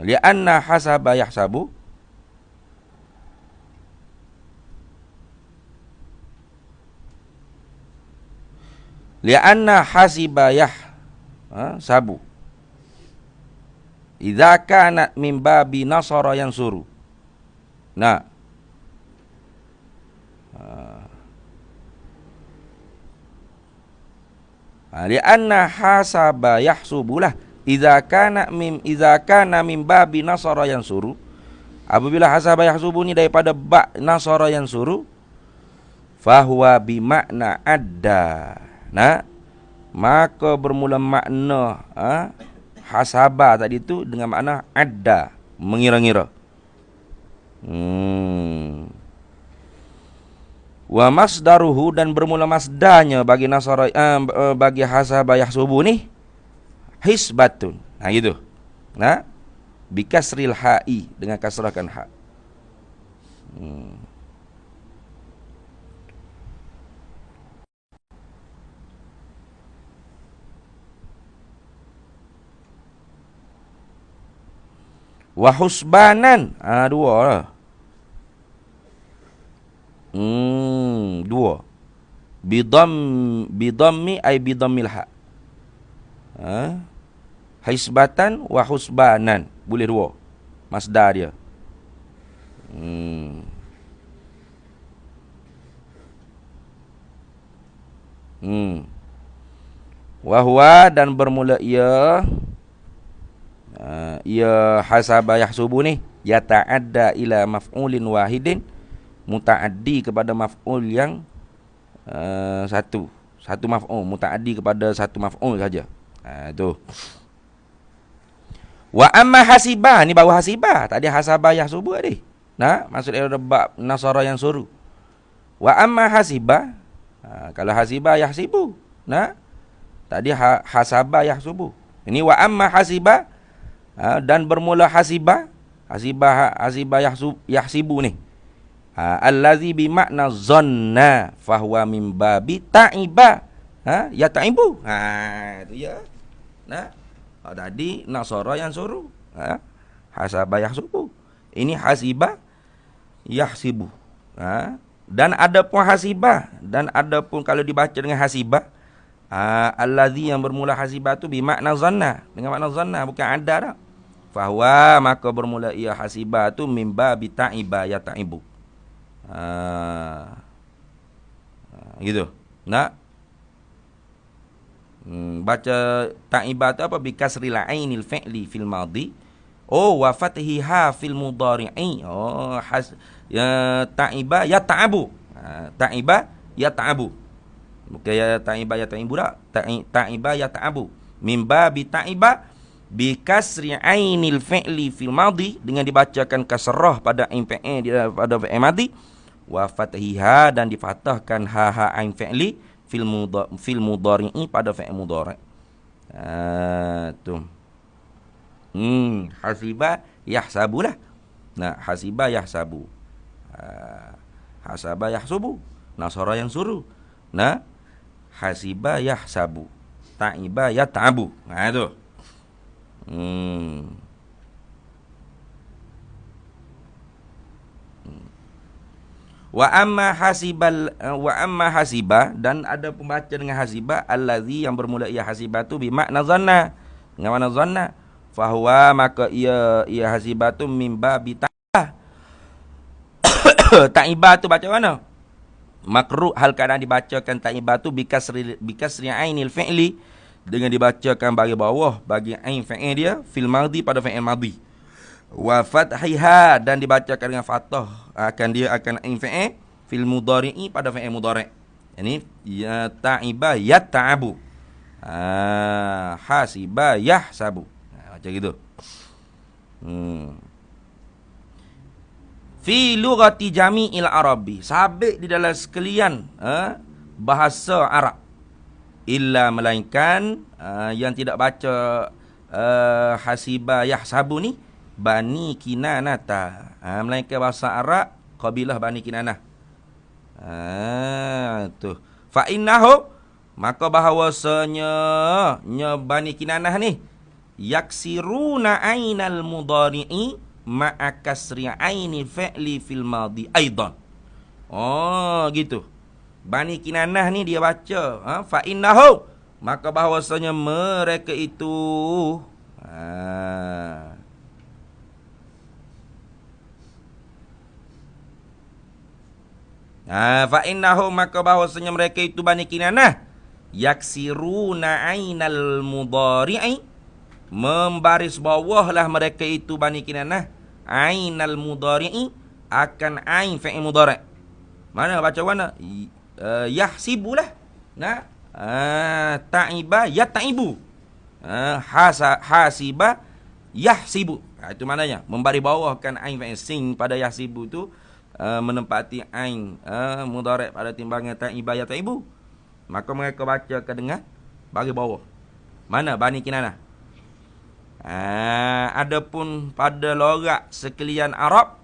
li'anna hasaba yahsabu, li'anna hasiba yahsabu idza kanat min babi nasara yang suruh. Li'anna hasaba yahsubulah idza kana min babi nasara yang suruh. Apabila hasaba yahsubu ni daripada ba nasara yang suruh, fahuwa bimakna adda. Maka bermula makna hasaba tadi tu dengan makna adda, mengira-ngira. Wa masdaruhu, dan bermula masdarnya bagi nasara, bagi hasaba yahsubu ni hisbatun. Gitu. Bi kasril ha'i, dengan kasrahkan ha. Wa husbanan, dua lah. Dua. Bidhammi ay bidhammil ha. Hisbatan wa husbanan, boleh dua masdar dia. Wa huwa dan bermula ia hasaba yahsubu ni yata'adda ila maf'ulin wahidin, muta'addi kepada maf'ul yang satu maf'ul, muta'addi kepada satu maf'ul saja. Tu. Wa amma hasibah, ni baru hasibah, tak ada hasaba yahsubu tadi. Nah, maksudnya bab nasara yang suruh. Wa amma hasibah, kalau hasibah yahsibu. Nah, tadi hasaba yahsubu. Ini wa amma hasibah, dan bermula hasibah yahsibu ni. Allazi bi makna zanna fahuwa min babi ta'iba. Ya ta'ibu. Itu ya. Nah, tadi nasara yang suruh. Hasaba yahsubu. Ini hasibah yahsibu. Dan ada pun hasibah, dan ada pun kalau dibaca dengan hasibah, allazi yang bermula hasibah tu bimakna zanna, dengan makna zanna, bukan ada dah. Fahuwa, maka bermula ia hasibah tu mimba bita'iba ya ta'ibu. Gitu. Nak baca ta'iba tu apa? Bikasril ainil fi'li fil madhi. Wa fathiha fil mudhari'i. Ya ta'iba ya ta'abu. Ta'iba ya ta'abu. Bukan ya ta'iba ya ta'ibu dah. Ta'iba ya ta'abu. Mimba bi ta'iba bi kasri ainil fi'li fil madhi, dengan dibacakan kasrah pada ain fi'il pada fi'il madhi, wa fathiha dan difathahkan ha ain fi'li fil mudhari'i pada fi'il mudhari'. Tu. Hasiba yahsabulah. Nah, hasiba yahsabu. Hasaba yahsubu, nasara yang suruh. Nah, hasiba yahsabu, ta'iba yata'abu. Itu. Wa amma hasiba, dan ada pembaca dengan hasiba allazi yang bermula ia hasiba tu bi makna zanna, dengan makna zanna, fahuwa, maka ia hasiba tu mimba bi ta'ibah tu baca mana? Makruh hal keadaan dibacakan ta'ibah tu bikasri ainil fi'li, dengan dibacakan bagi bawah bagi ain fi'il dia fil madhi pada fi'il madhi. Wa fathiha, dan dibacakan dengan fathah akan ain fi'il fil mudhari'i pada fi'il mudhari'. Ini ya ta'ibah ya ta'abu. Hasiba yahsabu. Macam gitu. Fi lughati jami'il arabi, sabit di dalam sekalian bahasa Arab, illa melainkan yang tidak baca hasiba yahsabu ni Bani Kinanata, melainkan bahasa Arab kabilah Bani Kinanah. Tu fa innahu, maka bahawasanya Bani Kinanah ni yaksiruna ainal mudhari'i ma'a kasri aini fi'li fil madhi aidan. Gitu. Bani Kinanah ni dia baca fa innahu, maka bahawasanya mereka itu fa innahu, maka bahawasanya mereka itu Bani Kinanah yaksiruna ainal mudhari'i, membaris bawahlah mereka itu Bani Kinanah ainal mudhari'i akan ain fi'il mudhari'. Mana baca mana? Yahsibulah. Nah, ta'iba ya ta'ibu. Hasiba yahsibu. Itu maknanya membari bawahkan ain fi'il sing pada yahsibu tu menempati ain mudhari' pada timbangan ta'iba ya ta'ibu. Maka mereka baca ke dengar bagi bawah. Mana Bani Kinanah? Adapun pada lorak sekalian Arab,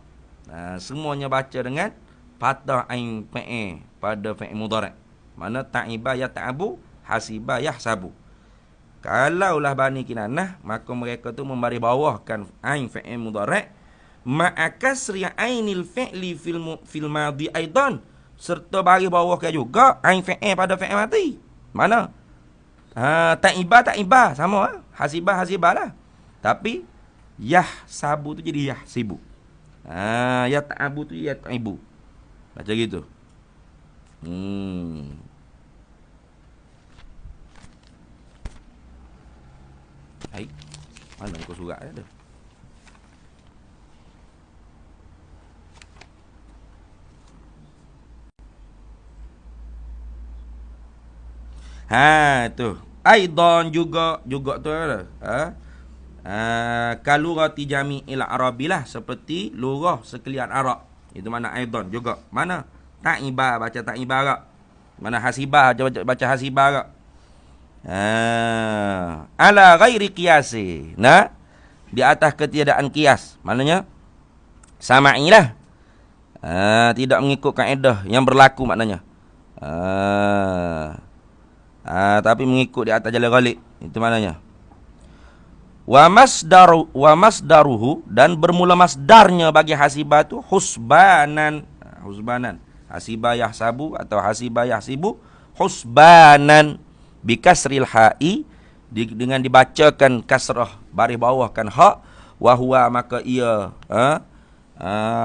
semuanya baca dengan fathah ain fi'il pada fi'il mudhari'. Mana ta'iba ya ta'abu, hasiba yahsabu. Kalaulah Bani Kinanah, maka mereka tu membari bawahkan ain fi'il mudhari' ma'a kasri ainil fi'li fil madhi aidan, serta bagi bawahkan juga ain fi'il pada fi'il madhi. Mana? Ta'iba sama, hasibah lah. Tapi yahsabu tu jadi yahsibu. Ya ta'abu tu ya ta'ibu. Macam gitu. Hai. Mana kau surat ada? Ha tu. Aidan juga tu ada. Kalurati jami'il arabilah, seperti lurah sekalian Arab. Itu mana aidan juga. Mana? Ta'ibah baca ta'ibah. Mana hasibah baca hasibah. Ala ghairi qiyasi. Nah, di atas ketiadaan kias. Maknanya sama'ilah. Tidak mengikut kaedah yang berlaku maknanya. Tapi mengikut di atas jalan ghalib. Itu maknanya. Wa masdaruhu, dan bermula masdarnya bagi hasibah tu husbanan. Husbanan. Hasibah yahsabu atau hasibah yahsibu husbanan bikasril ha'i, dengan dibacakan kasrah baris bawah kan ha, wa huwa, maka ia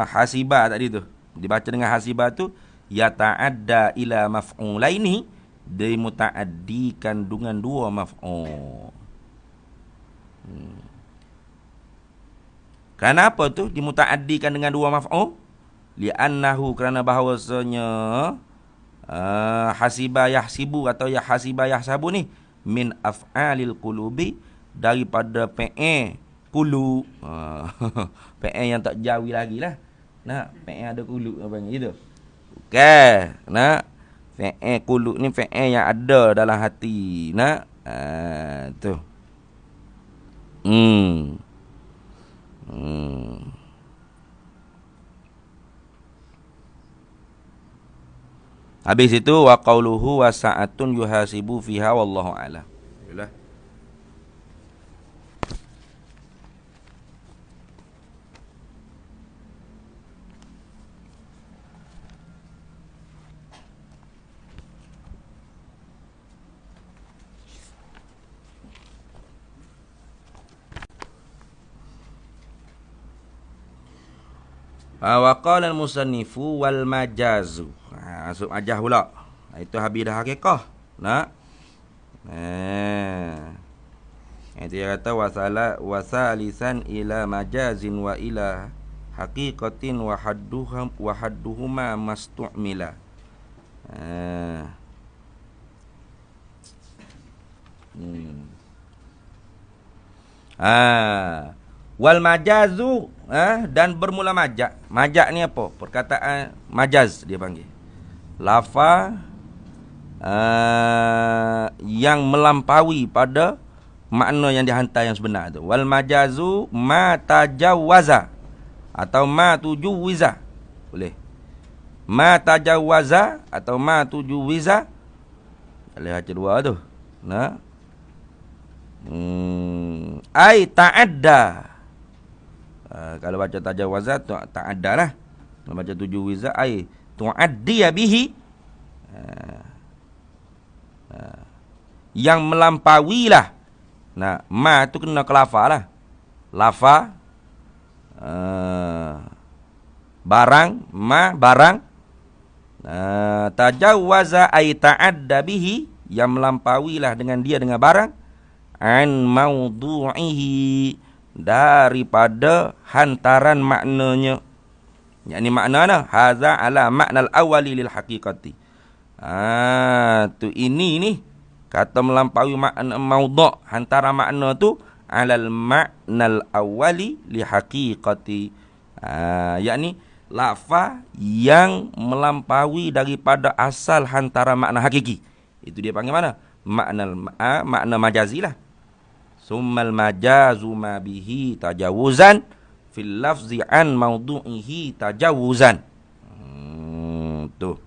hasibah tadi tu dibaca dengan hasibah tu yata'adda ila maf'ulaini, dimutaaddikan dengan dua maf'ul. Kenapa tu dimutaaddikan dengan dua maf'ul? Li'annahu, kerana bahawasanya hasibah yahsibu atau hasibah yahsabu ni min af'alil qulubi, daripada pe'e qulu. Pe'e yang tak jawi lagi lah. Nak pe'e ada qulu apa gitu. Okey, nak pe'e qulu ni pe'e yang ada dalam hati. Nak tu. Habis itu wa qauluhu wa sa'atun yuhasibu fiha wallahu a'lam. Yalah. Wa qala al-musannifu wal majazu. Masuk majaz pula. Itu habis dah hakikah. Nak? Itu dia kata wasalisan ila majazin wa ila haqiqatin wa hadduhuma mastu'mila. Wal majazu, dan bermula majaz. Majaz ni apa? Perkataan majaz dia panggil. Lafaz yang melampaui pada makna yang dihantar yang sebenar tu. Wal majazu ma tajawwaza atau ma tujuwiza. Boleh. Ma tajawwaza atau ma tujuwiza. Boleh baca dua tu. Nah. Ai ta'adda. Kalau baca tajawwaza ta'adda lah. Kalau baca tujuwiza ai tu'addiya bihi, yang melampauilah. Nah, ma tu kena ke lafa lah. Lafa barang, ma barang. Tajawwaza ay ta'adda bihi, yang melampauilah dengan dia, dengan barang. An maudu'ihi, daripada hantaran maknanya. Yakni maknanya haza ala maknal awali lil haqiqati. Tu ini ni kata melampaui makna maudhu', hantaran makna tu alal maknal awali li haqiqati. Yakni lafaz yang melampaui daripada asal hantaran makna hakiki. Itu dia panggil mana? Makna majazi lah. Summal majazu ma bihi tajawuzan fil lafzi an maudu'ihi tajawuzan. Tu.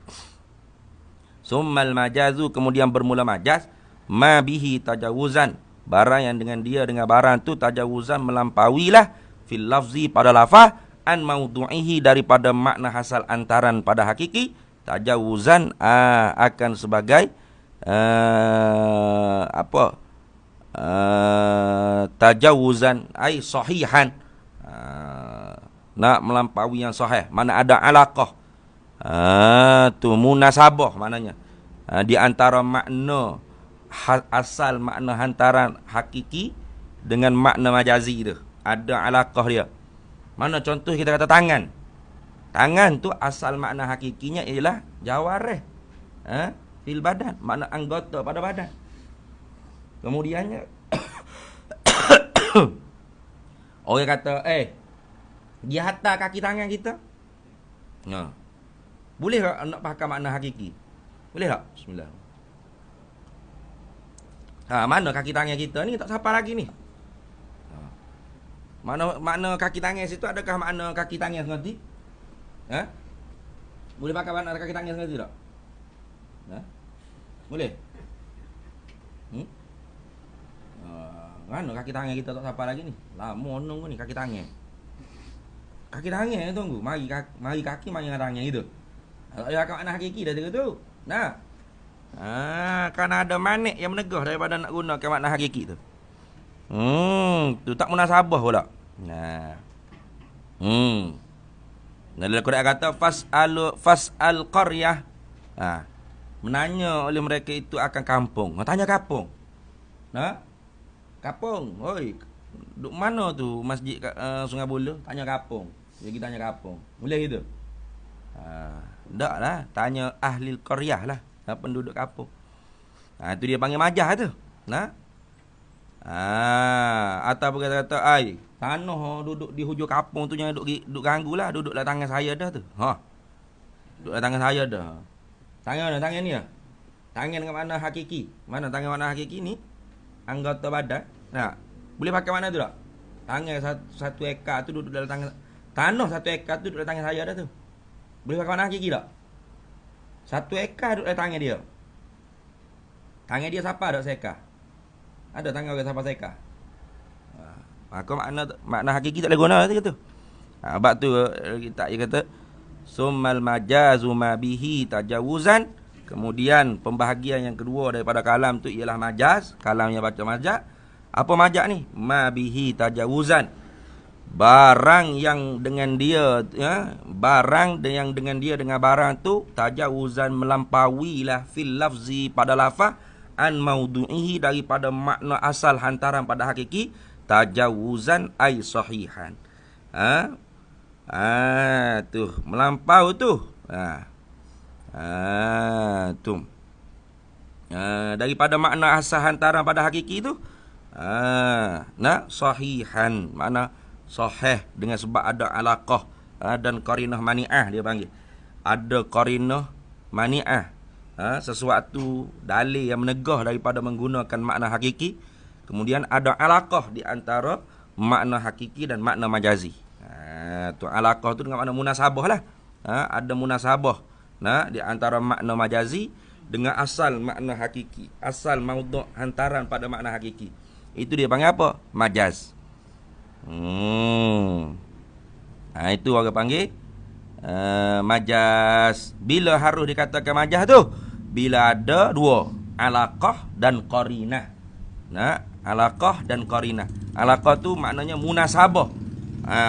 Summal majazu, kemudian bermula majaz, ma bihi tajawuzan, barang yang dengan dia, dengan barang tu tajawuzan, melampauilah, fil lafzi pada lafaz, an maudu'ihi daripada makna hasal antaran pada hakiki, tajawuzan akan sebagai tajawuzan ai sahihan, nak melampaui yang sahih, mana ada alaqah, tu munasabah maknanya, di antara makna asal makna hantaran hakiki dengan makna majazi tu. Ada alaqah dia. Mana contoh kita kata tangan. Tangan tu asal makna hakikinya ialah jawarih. Fil badan, makna anggota pada badan. Kemudiannya orang kata, dia hantar kaki tangan kita. Boleh tak nak faham makna hakiki? Boleh tak? Bismillah. Mana kaki tangan kita ni tak siapa lagi ni? Makna kaki tangan situ adakah makna kaki tangan sengerti? Boleh pakai makna kaki tangan sengerti tak? Boleh? Mana kaki tangan kita tak siapa lagi ni? Lama nunggu ni kaki tangan. Kaki tangan tunggu. Mari kaki mari tangan gitu. Ya kat makna hakiki dah tu. Nah. Kan ada manik yang menegah daripada nak gunakan makna hakiki tu. Tu tak munasabah pula. Nah. Dalam Quran kata fas'al qaryah. Menanya oleh mereka itu akan kampung. Tanya kampung. Kampung. Oi. Duk mana tu masjid Sungai Buloh? Tanya kampung. Dia pergi tanya kampung. Boleh gitu? Tak lah. Tanya ahli qaryah lah. Penduduk kampung. Tu dia panggil majah tu. Atau kata tanah duduk di hujung kampung tu jangan duduk ganggu lah. Duduklah tangan saya dah tu. Duduklah tangan saya dah. Tangan ni lah. Tangan dengan makna hakiki. Mana tangan makna hakiki ni? Anggota badan. Boleh pakai makna tu tak? Tangan satu ekar tu duduk dalam tangan. Tanah satu ekar tu duduk dalam tangan saya dah tu. Boleh pakai makna hakiki tak? Satu ekar duduk dalam tangan dia. Tangan dia siapa duduk seekar? Ada tangan orang siapa seekar? Maka makna hakiki tak boleh guna tu. Sebab tu kita kata summal majazu ma bihi tajawuzan. Kemudian pembahagian yang kedua daripada kalam tu ialah majaz. Kalam yang baca majaz. Apa majaz ni? Ma bihi tajawuzan. Barang yang dengan dia barang yang dengan dia dengan barang tu tajawuzan melampauilah fil lafzi pada lafaz an maudu'ihi daripada makna asal hantaran pada hakiki tajawuzan ai sahihan. Tu melampau tu. Tu. Daripada makna asal hantaran pada hakiki tu sahihan, makna sahih dengan sebab ada alaqah dan qarinah mani'ah dia panggil. Ada qarinah mani'ah, sesuatu dalil yang menegah daripada menggunakan makna hakiki. Kemudian ada alaqah di antara makna hakiki dan makna majazi. Tu alaqah tu dengan makna munasabah lah. Ada munasabah di antara makna majazi dengan asal makna hakiki, asal maudhu' hantaran pada makna hakiki. Itu dia panggil apa? Majaz. Itu orang panggil majaz. Bila harus dikatakan majaz tu? Bila ada dua, alaqah dan qarinah. Alaqah dan qarinah. Alaqah tu maknanya munasabah.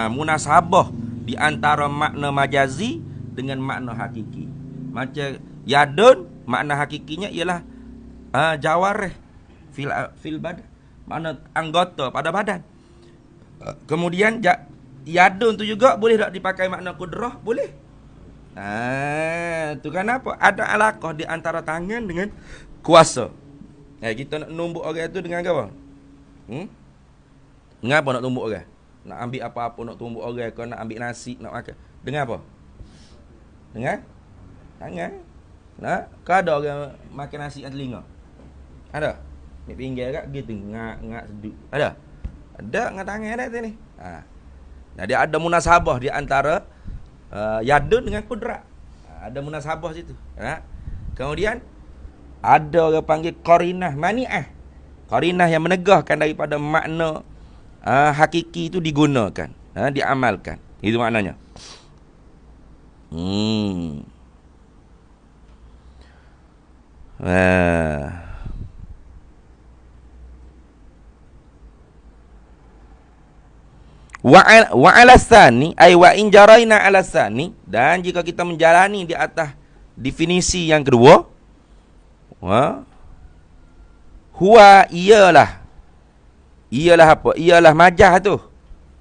Munasabah di antara makna majazi dengan makna hakiki. Macam yadun, makna hakikinya ialah jawarih fil badan, makna anggota pada badan. Kemudian yadun tu juga boleh tak dipakai makna kudrah? Boleh. Tu kenapa? Ada alaqah di antara tangan dengan kuasa. Kita nak numbuk orang tu dengan apa? Dengan apa nak tumbuk orang? Nak ambil apa-apa, nak tumbuk orang ke, nak ambil nasi, nak makan. Dengan apa? Dengan tangan. Kau ada orang makan nasi dengan telinga? Ada? Ni pinggir kat gitu, ngak seduk. Ada? Ada dengan tangan ada tu ni. Jadi ada munasabah di antara yadun dengan kudrat. Ada munasabah situ. Kemudian ada orang panggil qarinah mani'ah. Qarinah yang menegahkan daripada makna hakiki itu digunakan, diamalkan. Itu maknanya. Wa alasani ay wa in jaraina alasani, dan jika kita menjalani di atas definisi yang kedua, huwa ialah Ialah apa? Ialah majaz tu.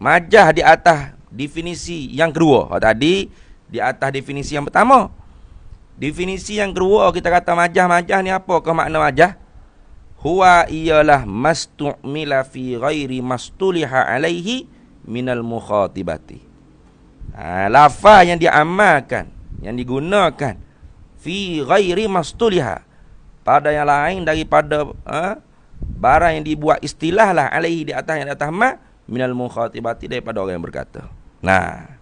Majaz di atas definisi yang kedua. Tadi di atas definisi yang pertama. Definisi yang kedua kita kata majaz ni apa ke makna majaz? Huwa ialah mastu'mila fi ghairi mastuliha alaihi minal mukhatibati. Lafaz yang diamalkan, yang digunakan fi ghairi mastuliha, pada yang lain daripada barang yang dibuat istilah lah alaihi di atas, yang di atas ma, minal mukhatibati, daripada orang yang berkata. Nah,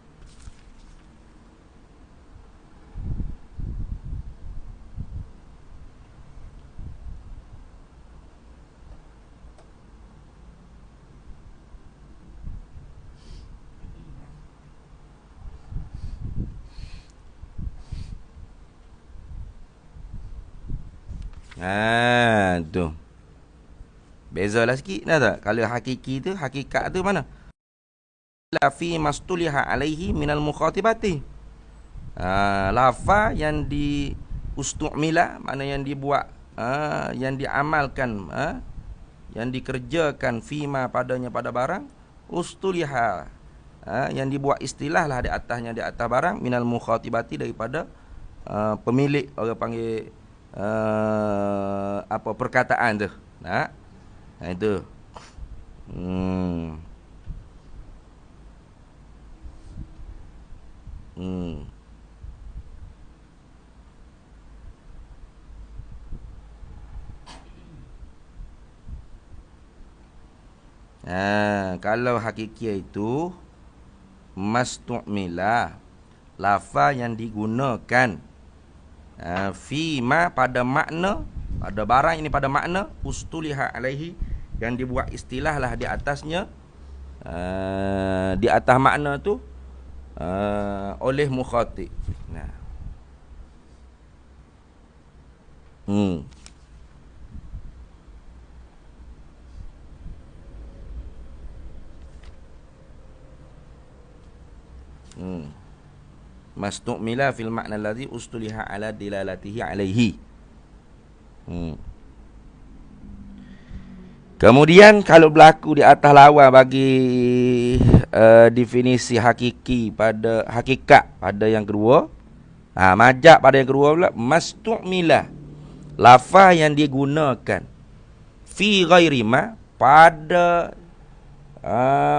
tu. Bezalah sikit dah tak? Kalau hakiki tu, hakikat tu mana? La fi mastuliha alaihi minal mukhatibati. Lafaz yang di ustu'mila, mana yang dibuat, yang diamalkan, yang dikerjakan fima padanya pada barang, ustuliha, yang dibuat istilah lah di atasnya, di atas barang, minal mukhatibati, daripada pemilik, orang panggil apa perkataan tu. Nah, itu. Kalau hakiki itu mastu'mila, lafaz yang digunakan fima pada makna, pada barang ini, pada makna ustuliha alaihi, yang dibuat istilah lah di atasnya, di atas makna tu, oleh mukhatib. Nah. Mastu'mila fil makna alladhi ustuliha ala dilalatihi alaihi. Kemudian kalau berlaku di atas lawan bagi definisi hakiki pada hakikat pada yang kedua, majaz pada yang kedua pula, mastu'mila, lafaz yang digunakan fi ghairi ma, pada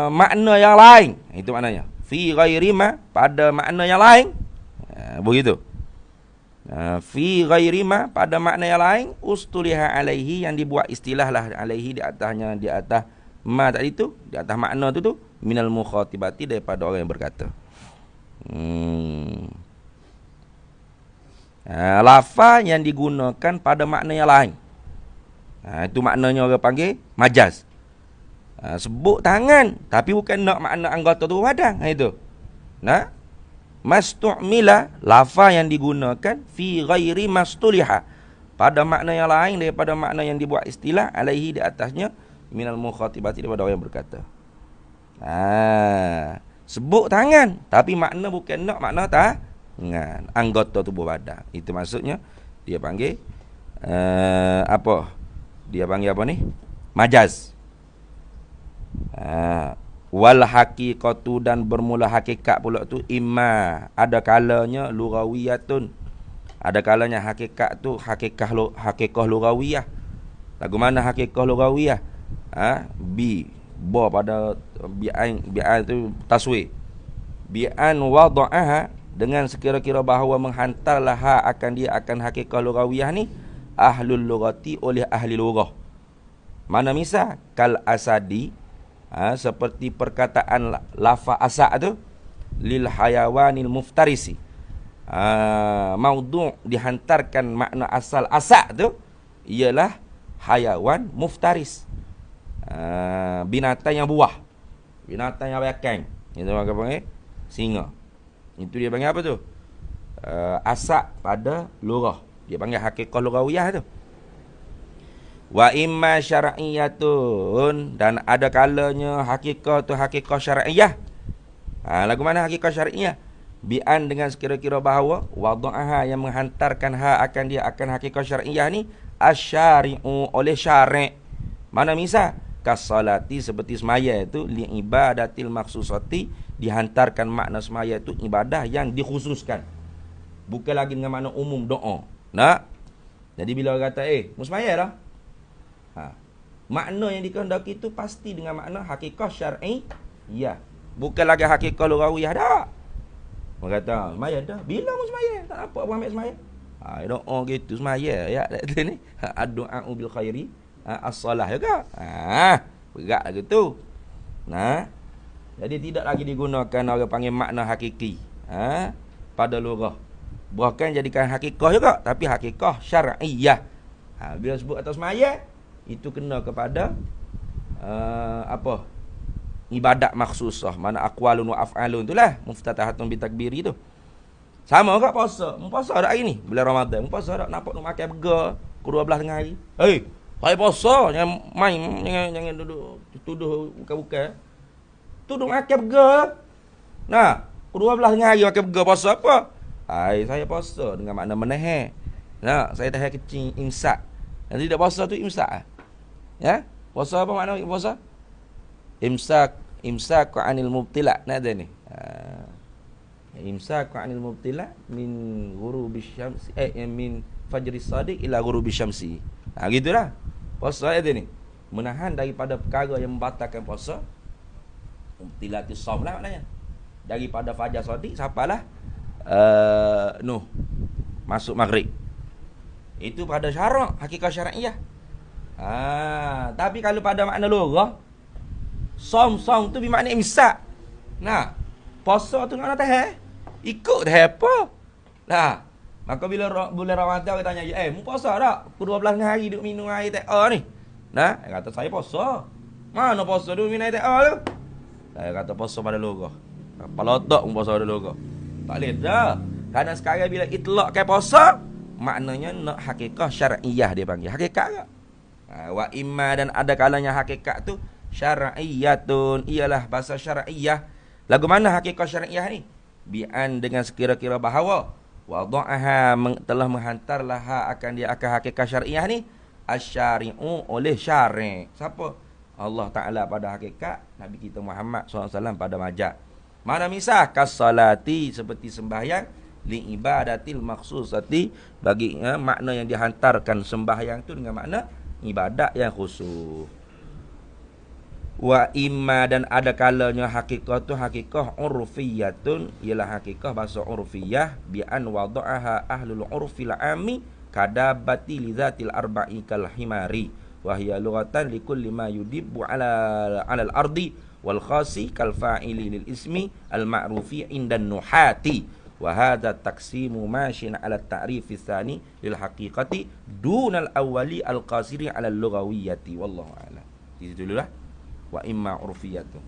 makna yang lain. Itu maknanya fi ghairi ma, pada makna yang lain. Begitu. Fi ghairi ma, pada makna yang lain, ustuliha alaihi, yang dibuat istilah lah alaihi di atasnya, di atas ma tadi tu, di atas makna tu minal mukhatibati, daripada orang yang berkata. Lafaz yang digunakan pada makna yang lain, itu maknanya orang panggil majaz. Sebut tangan tapi bukan nak makna anggota tu badan. Itu. Nah, mastu'mila, lafaz yang digunakan fi ghairi mastuliha, pada makna yang lain daripada makna yang dibuat istilah alaihi, di atasnya, minal mukhatibati, daripada orang yang berkata. Sebut tangan tapi makna bukan nak makna tangan, anggota tubuh badan. Itu maksudnya dia panggil apa? Dia panggil apa ni? Majaz. Wal haqiqatu, dan bermula hakikat pula tu, imma, ada kalanya lughawiyatun, ada kalanya hakikat tu hakikah lughawiyah. Lagu mana hakikah lughawiyah? Ba pada bi'an tu taswir. Bi'an wada'aha, dengan sekira-kira bahawa menghantarlah akan dia, akan hakikah lughawiyah ni, ahlul lughati, oleh ahli lughah. Mana misal kal asadi, seperti perkataan lafaz asad tu, lil hayawanil muftarisi, maudhu', dihantarkan makna asal asad tu ialah hayawan muftaris, binatang yang buah, binatang yang bakang. Itu orang panggil singa. Itu dia panggil apa tu? Asad pada lughah, dia panggil hakikah lughawiyah tu. Wa imma syar'iyatun, dan ada kalanya hakikah tu hakikah syar'iyah. Lagu mana hakikah syar'iyah? Bi'an, dengan sekira-kira bahawa wada'aha, yang menghantarkan akan dia, akan hakikah syar'iyah ni, asyari'u, oleh syari'. Mana misal Kasalati seperti semaya itu, li ibadatil maksusati, dihantarkan makna semaya itu ibadah yang dikhususkan. Bukan lagi dengan makna umum doa. Nah, jadi bila orang kata mu semaya dah. Makna yang dikehendaki itu pasti dengan makna hakikat syar'i. Ya. Bukan lagi hakikat lughawiyah dah. Orang kata, semaya dah. Bila mu semaya? Tak apa apa ambil semaya. Doa gitu semaya ya. Ni ad-du'a bil khairi, as-salah juga. Berat gitu. Nah, jadi tidak lagi digunakan orang panggil makna hakiki. Pada lughah. Bukan jadikan hakikah juga, tapi hakikah syar'iyah. Bila sebut atas semaya, itu kena kepada ibadat makhsusah, mana aqwalun wa af'alun itulah muftatahatun bitakbiri tu. Sama juga puasa. Puasa dak hari ni bulan Ramadan. Puasa dak nampak nak makan burger ke 12 tengah hari. Saya puasa, jangan main, jangan duduk tuduh bukan-bukan. Tuduh makan burger. Nah, ke 12 tengah hari makan burger puasa apa? Saya puasa dengan makna menahan. Nah, saya tahan kecil imsak. Nanti tidak puasa tu imsak. Ya? Puasa apa makna puasa? Imsak 'anil mubtila. Nah ada ni. Imsak 'anil mubtila min ghurubis syamsi min fajris shadiq ila ghurubis syamsi. Gitulah. Puasa ada ni. Menahan daripada perkara yang membatalkan puasa. Mubtilatis shaum lah maknanya. Daripada fajar shadiq sampailah masuk maghrib. Itu pada syarak, hakikat syar'iyah. Tapi kalau pada makna lughah, som tu bermakna imsak. Nah, puasa tu nak tahan. Ikut tahan apa? Nah, maka bila bulan Ramadan kita tanya, mu puasa tak? 12 hari duk minum air teh ni. Nah, dia kata saya puasa. Mana puasa duk minum air teh tu? Saya kata puasa pada lughah. Kepala otak pun puasa pada lughah. Tak boleh dah. Kerana sekarang bila itlaqkan puasa, maknanya nak hakikat syar'iyah dia panggil. Hakikat ke? Wa imma, dan ada kalanya hakikat tu syar'iyatun, ialah bahasa syar'iyah. Lagu mana hakikat syar'iyah ni? Bi'an, dengan sekira-kira bahawa wada'aha, telah menghantarlah akan dia akan hakikat syar'iyah ni asyari'u, oleh syari'. Siapa? Allah Ta'ala pada hakikat, Nabi kita Muhammad SAW pada majaz. Mana misal kasalati, seperti sembahyang, li ibadatil maksusati, bagi makna yang dihantarkan sembahyang tu dengan makna ibadat yang khusus. Wa imma, dan ada kalanya hakikat tu hakikat urfiyatun, ialah hakikat bahasa urfiyah, bi an wada'aha ahlul urfil ami kadabati lizatil arba'i kal himari wa hiya lughatan likulli ma yudibu ala al-ardi wal khasi kal fa'ili lil ismi al ma'rufi indan nuhati wa hadha taqsimu mashin ala ta'rifi tsani lil haqiqati dunal awwali al qasiri ala lughawiyyati wallahu a'lam. Itu dululah wa imma urfiyatu.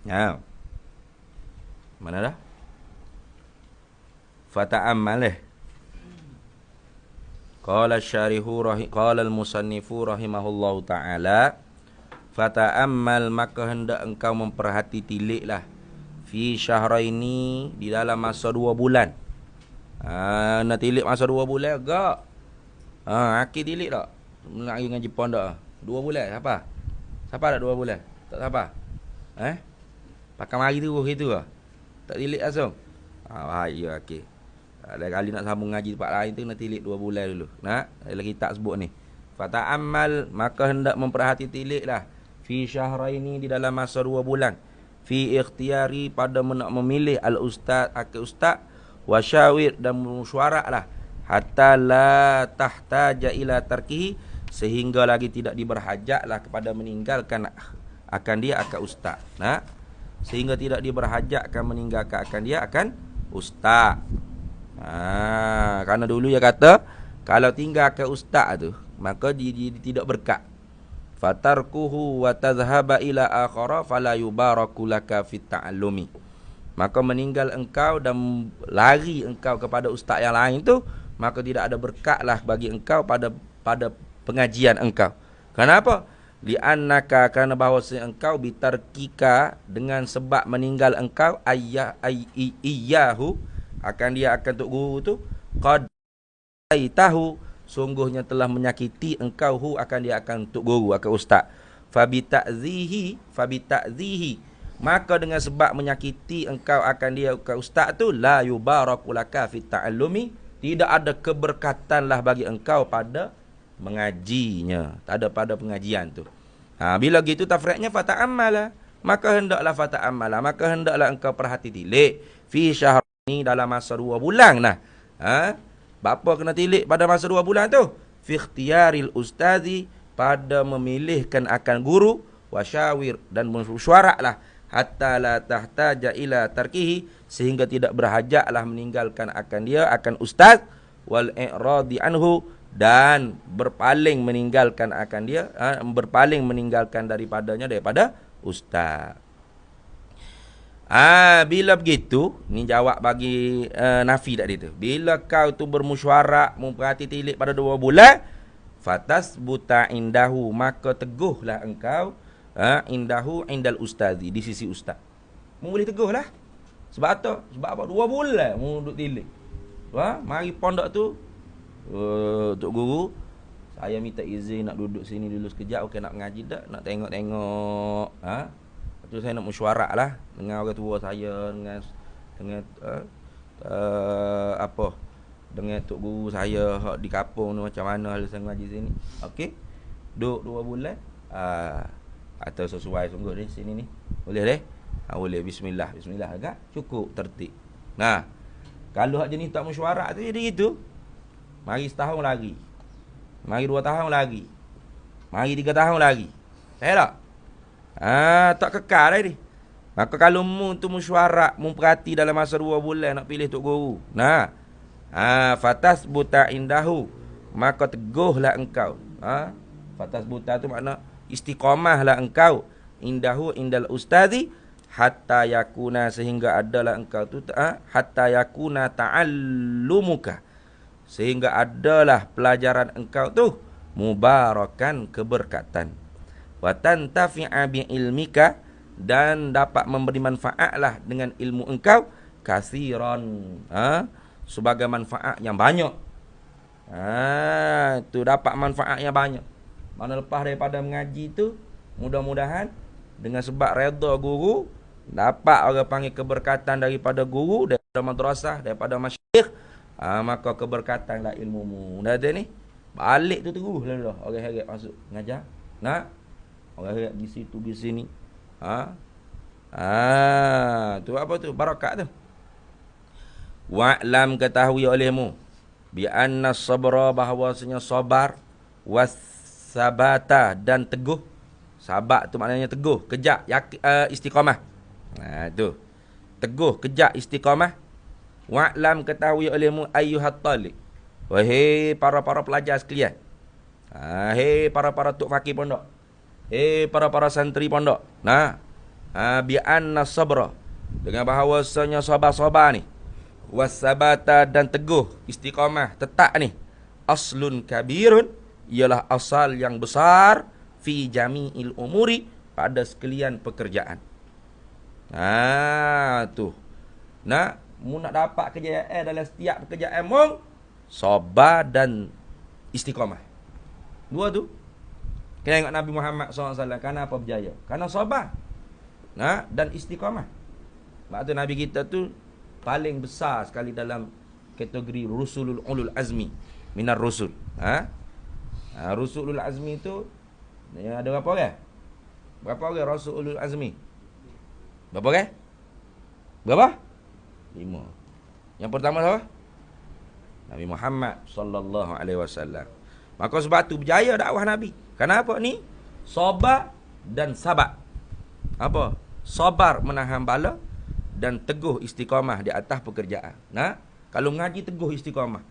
Ya. Mana dah? Fata'ammal. Qala qala al-musannifu rahimahullahu ta'ala, fata'ammal, maka hendak engkau memperhati tiliklah, fi syahraini, di dalam masa 2 bulan. Nak tilik masa 2 bulan agak. Akil tilik tak? Nak pergi dengan Jepun tak? 2 bulan siapa? Siapa dah 2 bulan? Tak siapa? Pakai mari terus gitu ke? Tak tilik langsung? Bahaya akil. Lain kali nak sambung ngaji tempat lain tu nak tilik 2 bulan dulu. Lagi tak sebut ni. Fata'ammal, maka hendak memperhati tiliklah, fi syahraini, di dalam masa 2 bulan. Fi ikhtiyari, pada nak memilih al-ustaz, akil ustaz, wasyawir, dan mesyuaratlah, hatta la tahtaja ila tarkihi, sehingga lagi tidak diberhajatlah kepada meninggalkan akan dia akan ustaz. Sehingga tidak diberhajatkan meninggalkan akan dia akan ustaz. Kerana dulu dia kata kalau tinggalkan ustaz tu maka dia tidak berkat. Fatarkuhu wa tadhhaba ila akhara fala yubaraku laka fit ta'allumi. maka meninggal engkau dan lari engkau kepada ustaz yang lain tu, maka tidak ada berkatlah bagi engkau pada pengajian engkau. Kenapa? Li'annaka, kerana bahawasanya engkau bitarkika, dengan sebab meninggal engkau iyyahu, akan dia akan tok guru tu, qad tahu, sungguhnya telah menyakiti engkau hu, akan dia akan tok guru, akan ustaz. Fabitakzihi, maka dengan sebab menyakiti engkau akan dia ke ustaz tu, la yubarakulaka fit ta'allumi, tidak ada keberkatanlah bagi engkau pada mengajinya, tak ada pada pengajian tu. Bila gitu tafriqnya fata'ammala, maka hendaklah engkau perhati tilik fi syahr ni, dalam masa 2 bulan nah. Bapa kena tilik pada masa 2 bulan tu? Fi ikhtiyaril ustazi, pada memilihkan akan guru, wasyawir, dan mesyuaratlah, hatta la tahtaja ila tarkihi, sehingga tidak berhajaklah meninggalkan akan dia, akan ustaz, wal i'radi anhu, dan berpaling meninggalkan akan dia, berpaling meninggalkan daripada ustaz. Bila begitu, ni jawab bagi Nafi tadi tu. Bila kau tu bermusyawarah, memperhati tilik pada 2 bulan, fatas buta indahu, maka teguhlah engkau indahu indal ustazi, di sisi ustaz. Mu boleh teguhlah. Sebab apa 2 bulan mu duduk tilik. Mari pondok tu, Tok Guru, saya minta izin nak duduk sini dulu sekejap. Okey, nak mengaji tak? Nak tengok-tengok. Lepas tu saya nak mesyuarat lah dengan orang tua saya, dengan dengan Tok Guru saya di kampung ni, macam mana hal saya mengaji sini. Okey, duduk 2 bulan. Atau sesuai sungguh ni sini ni. Boleh deh? Boleh. Bismillah agak cukup tertib. Nah, kalau hak jenis tak mesyuarat tu jadi gitu. Mari setahun lagi, mari 2 tahun lagi, mari 3 tahun lagi. Tak? Tak kekal dah ni. Maka kalau mu tu mesyuarat, memperhati dalam masa 2 bulan nak pilih Tok Guru. Nah, fatas buta indahu, maka teguhlah engkau. Fatas buta tu makna istiqamahlah engkau, indahu indal ustazi, hatta yakuna, sehingga adalah engkau tu hatta yakuna ta'allumuka, sehingga adalah pelajaran engkau tu mubarakan, keberkatan, wa tantafi'a bi ilmika, dan dapat memberi manfaatlah dengan ilmu engkau, kasiran, sebagai manfaat yang banyak. Tu dapat manfaat yang banyak. Mana lepas daripada mengaji tu, mudah-mudahan dengan sebab redha guru, dapat orang panggil keberkatan daripada guru, daripada madrasah, daripada masyayikh. Maka keberkatanlah ilmumu. Dah ada ni, balik tu terus lah orang heret masuk ngajar. Nak orang heret di situ di sini. Tu apa tu? Barakat tu. Wa'lam, ketahui olehmu, bi anna sabra, bahawasanya sabar, wasabata, dan teguh. Sabat tu maknanya teguh, kejak, istiqamah. Tu. Teguh, kejak, istiqamah. Wa'lam, ketahui olehmu, ayyuhat talib, wahai para pelajar sekalian. Hei para tok fakir pondok, hei para santri pondok. Bi anna sabra, dengan bahawasanya sabar ni, wasabata, dan teguh, istiqamah, tetap ni, aslun kabirun, ialah asal yang besar, fi jami'il umuri, pada sekalian pekerjaan. Tu. Mu nak dapat kejayaan dalam setiap pekerjaan mu, sabar dan istiqamah. 2 tu. Kena tengok Nabi Muhammad SAW, kenapa berjaya? Kerana sabar dan istiqamah. Sebab tu Nabi kita tu paling besar sekali dalam kategori rusulul ulul azmi minar rusul. Rusulul azmi tu ada berapa orang? Berapa orang rusulul azmi? Berapa orang? Berapa? 5. Yang pertama siapa? Nabi Muhammad sallallahu alaihi wasallam. Maka sebab tu berjaya dakwah Nabi. Kenapa ni? Sabar dan sabar. Apa? Sabar menahan bala dan teguh istiqamah di atas pekerjaan. Kalau mengaji teguh istiqamah.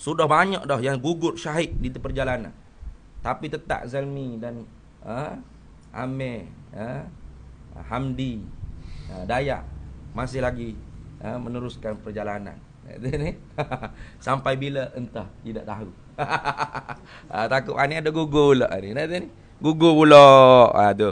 Sudah banyak dah yang gugur syahid di perjalanan. Tapi tetap Zalmi dan Amir, Hamdi, Dayak, masih lagi meneruskan perjalanan. Ni sampai bila entah, tidak tahu. Takut ni ada gugur pula ni. Ni gugur pula. Tu.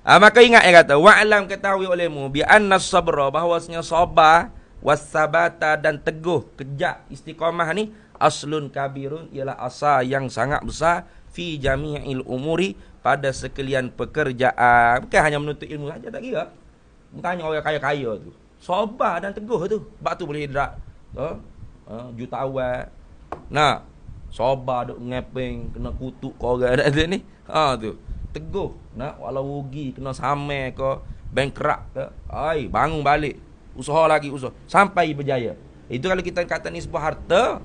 Maka ingat yang kata wa'lam, ketahui olehmu bi anna sabra, bahawasanya sabar, wasabata dan teguh kejak istiqamah ni aslun kabirun, ialah asal yang sangat besar fi jami'il umuri, pada sekalian pekerjaan. Bukan hanya menuntut ilmu saja, tak kira. Tanya orang kaya-kaya tu, sabar dan teguh tu, sebab tu boleh hidrak jutawan. Nah, sabar duk ngepeng, kena kutuk kau orang ada ni. Tu teguh, nak walau rugi, kena samai ke, bankrupt ke, bangun balik, usaha lagi, usaha sampai berjaya. Itu kalau kita kata nisbah harta,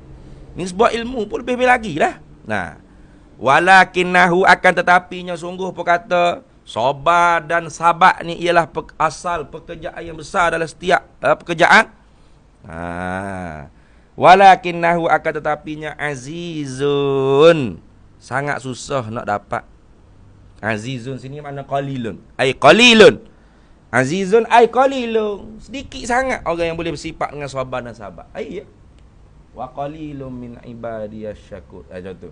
nisbah ilmu pun lebih lagi lah. Nah, walakinnahu, akan tetapinya sungguh perkata sabar dan sabar ni ialah asal pekerjaan yang besar dalam setiap pekerjaan. Walakinnahu, akan tetapinya azizun, sangat susah nak dapat. Azizun sini makna qalilun, qalilun. Azizun qalilun, sedikit sangat orang yang boleh bersifat dengan sabar dan sabar. Ya. Wa qalilun min ibadiyasy syakur. Contoh.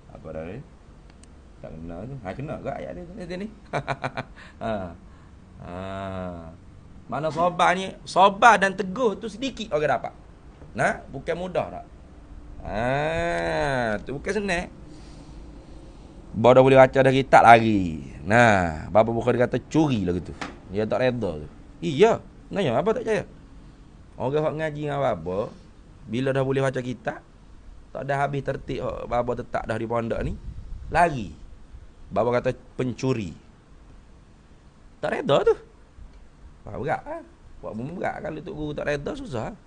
Apa dah ni? Tak kena tu. Kena ke ayat dia ni? Mana sabar ni, sabar dan teguh tu sedikit orang dapat. Nah, bukan mudah tak? Tu bukan senang. Baru dah boleh baca dah kitab lagi. Nah, Bapa Bukhari kata curi lah gitu. Dia tak reda tu. Iya, nanya apa tak percaya? Orang hak ngaji dengan Bapa, bila dah boleh baca kitab, tak dah habis tertib Bapa tetap dah di pondok ni, lagi Bapa kata pencuri. Tak reda tu. Berat lah. Buat bumi berat. Kalau Tok Guru tak reda, susah.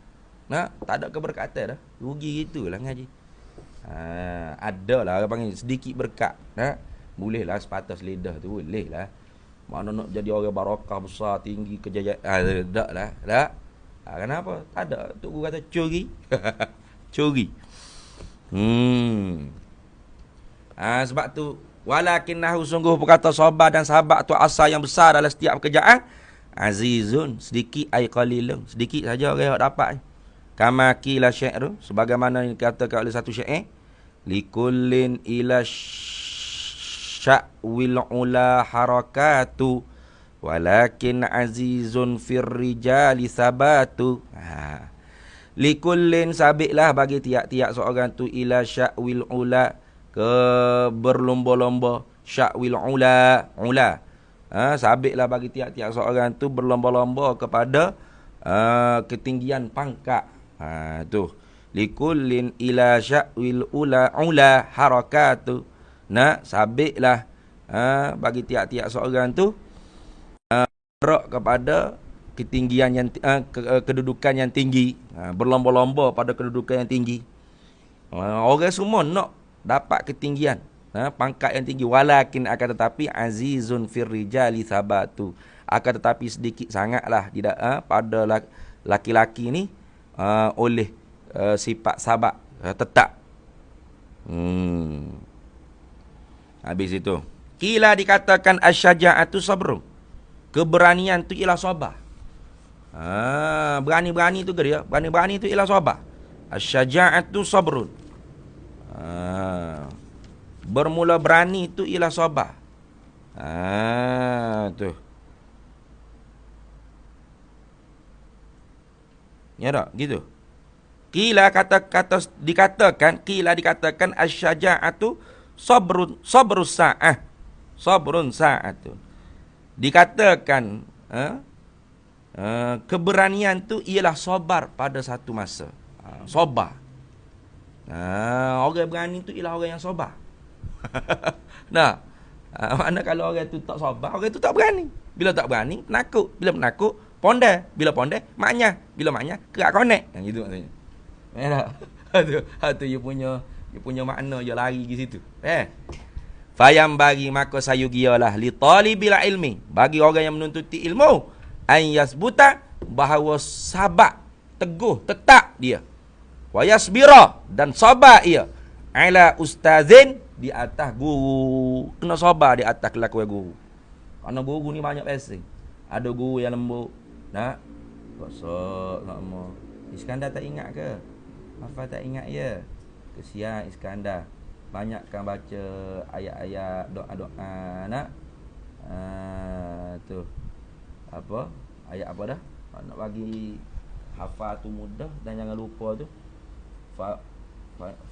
Nah, tak ada keberkatan dah. Rugi gitulah ngaji. Ada lah orang panggil sedikit berkat. Boleh lah sepatas lidah tu, boleh lah. Mana nak jadi orang barakah besar, tinggi, kejayaan, tak lah. Tak. Kenapa? Tak ada. Tok Guru kata curi. Curi. Sebab tu walakinnahu, sungguh berkata sabar dan sabar tu asal yang besar dalam setiap pekerjaan. Azizun, sedikit qalilun, sedikit saja orang yang dapat. Kama qila syair, sebagaimana dikatakan oleh satu syair, likullin ila sya'wil ula harakatu walakin azizun fir rijali sabatu. Likullin, sabitlah bagi tiap-tiap seorang tu, ila sya'wil ula, ke berlomba-lomba, sya'wil ula, sabitlah bagi tiap-tiap seorang tu berlomba-lomba kepada ketinggian pangkat. Tu likullin ila sya'wil ula harakatu. Sabitlah bagi tiap-tiap seorang tu berak kepada ketinggian yang kedudukan yang tinggi, berlomba-lomba pada kedudukan yang tinggi. Orang semua nak dapat ketinggian, pangkat yang tinggi. Walakin, akan tetapi, azizun fir rijali sabatu, akan tetapi sedikit sangatlah tidak pada laki-laki ni oleh sifat sabar tetap. Habis itu kila dikatakan asyaja'atu sabrun, keberanian tu ialah sabar. Berani-berani tu ke dia? Berani-berani tu ialah sabar. Asyaja'atu sabrun. Bermula berani tu ialah sabar. Tu. Ya tak? Gitu. Dikatakan asyaja'atu sabrun sa'ah. Sabrun sa'atu. Dikatakan keberanian tu ialah sabar pada satu masa. Sabar. Orang berani tu ialah orang yang sabar. Mana kalau orang tu tak sabar, orang tu tak berani. Bila tak berani, penakut. Bila penakut, pondai. Bila pondai, maknya. Bila maknya, kerak konek. Gitu maksudnya. Tu dia punya makna dia lari di situ. Fayam bagi, maka sayugiyalah li talibil ilmi, bagi orang yang menuntuti ilmu, an yasbuta, bahawa sabar, teguh, tetap dia. Wa yasbira, dan sabar ia, ala ustazin, di atas guru. Kena sabar di atas kelakuan guru. Kerana guru ni banyak pesing. Ada guru yang lembut, Gosok sama. Iskandar tak ingat ke? Hafal tak ingat ya? Kesian Iskandar. Banyakkan baca ayat-ayat doa-doa nak. Tu. Apa? Ayat apa dah? Nak bagi hafal tu mudah dan jangan lupa tu.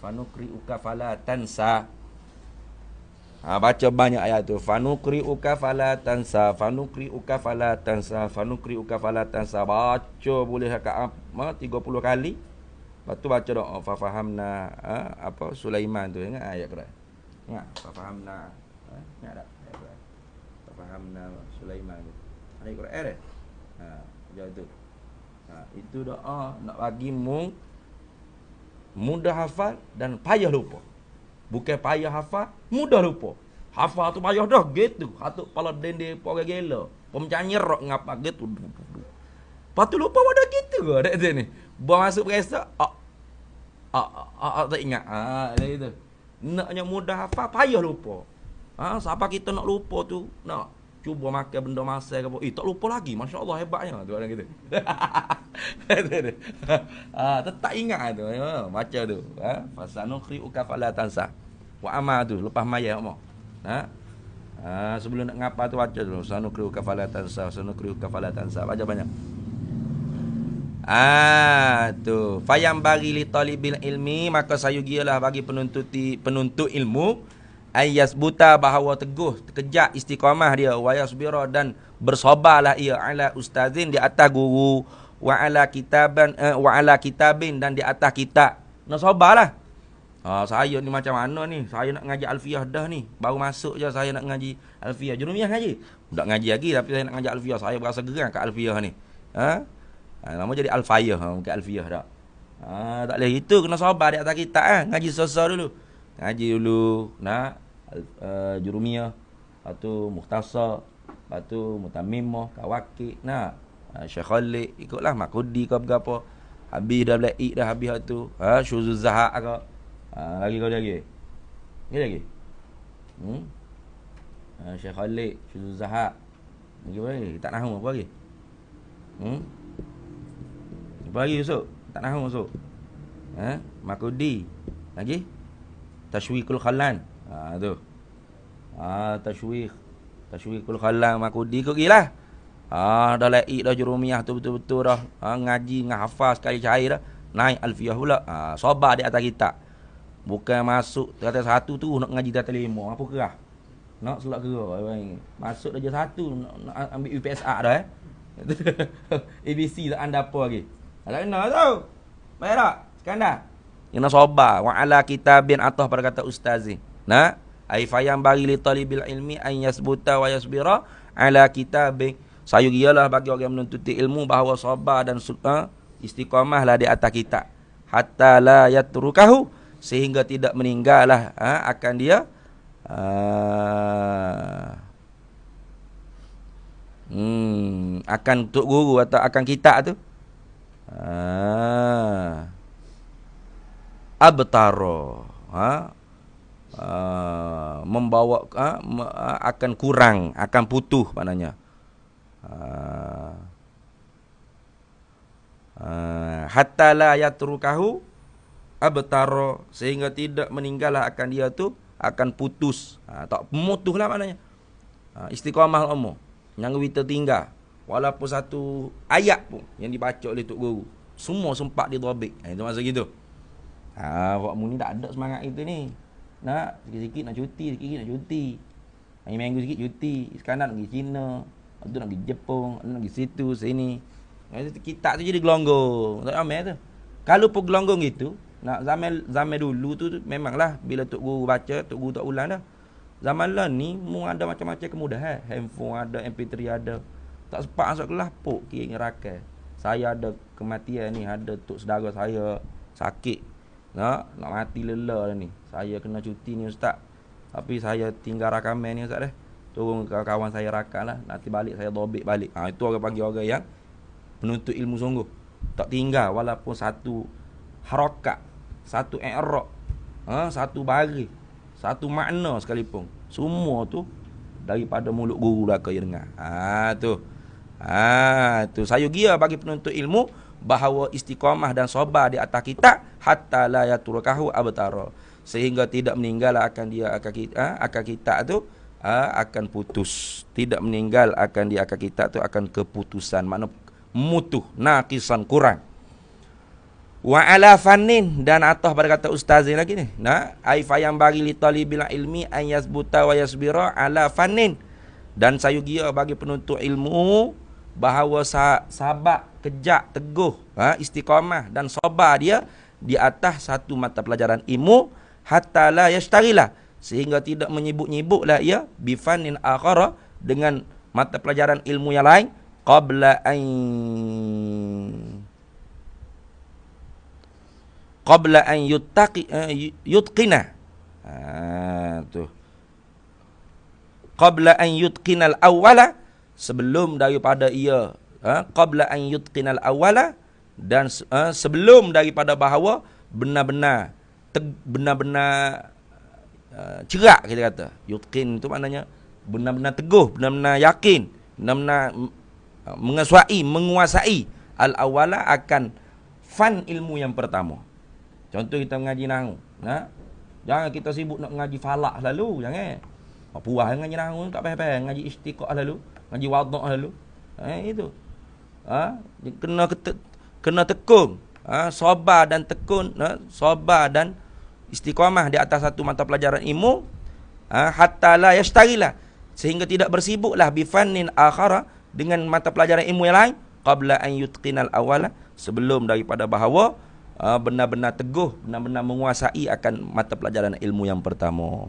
Fanukri'uka fala tansa. Baca banyak ayat tu. Fanukri'uka fala tansa, fanukri'uka fala tansa, fanukri'uka fala tansa. Baca boleh dekat 30 kali. Lepas tu baca doa fafahamna apa Sulaiman tu, ingat ayat Quran. Ingat fafahamna. Ingat tak ayat Quran? Fafahamna Sulaiman tu. Ayat Quran dah. Jauh tu. Itu doa nak bagi mudah hafal dan payah lupa. Bukan payah hafal, mudah lupa. Hafal tu payah dah gitu. Hatuk kepala dende pora gela. Pemcanyir rok ngapa gitu. Lepas tu lupa pada gitu ke dak ni. Buang masuk peresa. Tak ingat. Gitu. Naknya mudah hafal, payah lupa. Siapa kita nak lupa tu, nak cuba makan benda masa ke apa. Tak lupa lagi. Masya-Allah hebatnya tu orang gitu. Tak ingat tu. Baca tu. Fasanukri'uka fala tansa. Wa amal tu lepas maya mak. Sebelum nak ngapa tu baca dulu. Sanukri'uka fala tansa, sanukri'uka fala tansa. Baca banyak. Tu. Fayam bagi li talibil ilmi, maka sayugialah bagi penuntut ilmu ayas buta bahawa teguh kejak istiqamah dia wa yasbira dan bersabarlah ia ala ustazin di atas guru wa ala kitabin dan di atas kitab. Nak sabarlah. Saya ni macam mana ni? Saya nak ngaji alfiah dah ni. Baru masuk je saya nak ngaji alfiah. Jurumiyah ngaji. Tak ngaji lagi tapi saya nak ngaji alfiah. Saya berasa geram kat alfiah ni. Nama jadi alfayah, bukan alfiah dak. Tak boleh itu, kena sabar di atas kitab ngaji susah dulu. Ngaji dulu nak Jurumiyah, lepas tu Mukhtasar, lepas tu Mutammimah, Kawakib, nak Syekh Khalid, ikutlah Makudi ke apa. Habis dah blaik dah habis tu. Syuzuz Zahak ke. Lagi kau lagi. Ni lagi. Syekh Khalid, Syuzuz Zahak. Lagi apa lagi? Tak nahu apa lagi? Apa lagi masuk? Tak nahu masuk. Makudi. Lagi? Tashwiqul Khalan. Tu. Tashwiqul Khalan Makudi kau gilah. Dah laik dah Jurumiyah tu betul-betul dah. Ngaji ngahafal sekali cair dah. Naik alfiah pula. Sabar di atas kitab. Bukan masuk kata satu tu nak ngaji data 5. Apa kerah? Nak selak kerah. Masuk darjah 1 nak ambil UPSA dah ABC tak anda apa lagi. Tak kena tau. Baik tak? Skandar. Kena sabar. Wa ala kitabin atah pada kata ustazi. Ai fayam bagi li talibil ilmi an yasbuta wa yasbira ala kitabin. Sayugialah bagi orang yang menuntut ilmu bahawa sabar dan istiqamahlah di atas kitab. Hatta la yatrukahu, sehingga tidak meninggallah akan dia akan tok guru atau akan kitab tu. Abtaro, membawa akan kurang, akan putus maknanya. Hatta la yatrukahu abtaro, sehingga tidak meninggallah akan dia tu, akan putus. Tak memutuslah maknanya. Istiqamah umur. Yang kita tinggal walaupun satu ayat pun yang dibaca oleh tok guru, semua sempat didhabit. Itu maksud gitu. Awak mu ni tak ada semangat itu ni. Nak sikit-sikit nak cuti, sikit-sikit nak cuti. Hari minggu sikit cuti. Sekarang nak pergi China, tu nak pergi Jepun, nak pergi situ sini. Kitab tu jadi gelonggong. Tak ramai tu. Kalau pun gelonggong gitu, nak zaman dulu tu memanglah bila tok guru baca, tok guru tak ulang dah. Zaman lah ni mu ada macam-macam kemudahan. Handphone ada, MP3 ada. Tak sempat masuk kelas pok kira rakan. Saya ada kematian ni, ada tok saudara saya sakit. Nak mati lelah ni. Saya kena cuti ni ustaz. Tapi saya tinggal rakaman ni ustaz dah. Turun ke kawan saya rakam lah. Nanti balik saya dobik balik. Itu orang panggil orang yang penuntut ilmu sungguh. Tak tinggal walaupun satu harakat, satu i'rab, satu baris, satu makna sekalipun. Semua tu daripada mulut guru lah kau dengar. Tu. Tu sayu gia bagi penuntut ilmu bahawa istiqamah dan sabar di atas kita hatta la yatrukahu abtara, sehingga tidak meninggal akan dia akan kita tu akan putus, tidak meninggal akan dia akan kita tu akan keputusan, makna mutuh, naqisan, kurang. Wa ala fannin, dan atas pada kata ustaz ni lagi ni, ai fa yang bagi li talibil ilmi an yazbuta wa yasbira ala fannin, dan sayu gia bagi penuntut ilmu bahawa sabar, kejak, teguh, istiqamah dan sabar dia di atas satu mata pelajaran ilmu hatta la yashtaghilah, sehingga tidak menyibuk-nyibuklah ia bifannin akhara, dengan mata pelajaran ilmu yang lain, qabla an yutqina. Tu qabla an yutqinal awwala, sebelum daripada ia qabla an yutqinal awwala, dan sebelum daripada bahawa benar-benar cerak, kita kata yutqin itu maknanya benar-benar teguh, benar-benar yakin, benar-benar menguasai al awwala akan fan ilmu yang pertama. Contoh kita mengaji nahwu, jangan kita sibuk nak mengaji falak lalu, jangan. Puas ngaji nahwu tak payah-payah, ngaji istiqah lalu, ngaji wadha' lalu. Itu. Kena tekun, sabar dan tekun, sabar dan istiqamah di atas satu mata pelajaran ilmu, hatta la yashtaghilah, sehingga tidak bersibuklah bifannin akhara, dengan mata pelajaran ilmu yang lain, qabla an yutqinal awwala, sebelum daripada bahawa benar-benar teguh, benar-benar menguasai akan mata pelajaran ilmu yang pertama.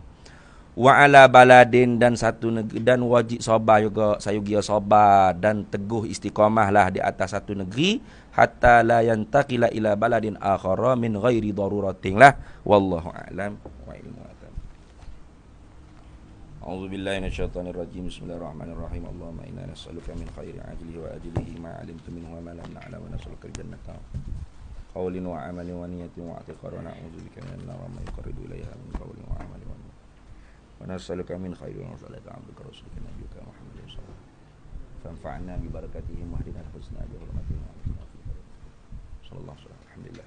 Wa ala baladin, dan satu negeri, dan wajib sabar juga, sayugia sabar dan teguh istiqamahlah di atas satu negeri, hatta la yantaqila ila baladin akhara min ghairi daruratin lah, wallahu a'lam wa ilmu atam. A'udzu billahi minasyaitonir rajim. Bismillahirrahmanirrahim. Allahumma inna nas'aluka min khairi ajlihi wa ajlihi ma 'alimtu minhu wa ma lam na'lam, wa nas'aluka al-jannata qawlin wa 'amalin wa niyyatin wa i'tiqadin, wa na'udzu bika minan nar wa ma yuqarribu ilayha min qawlin wa 'amalin wa nas'aluka min khairin wa sallallahu 'abduka rasulika nabiyyika Muhammadin sallallahu alaihi wasallam, fanfa'na bi barakatihi wa hdina husna bi hurmatihi sallallahu alaihi wasallam. Alhamdulillah.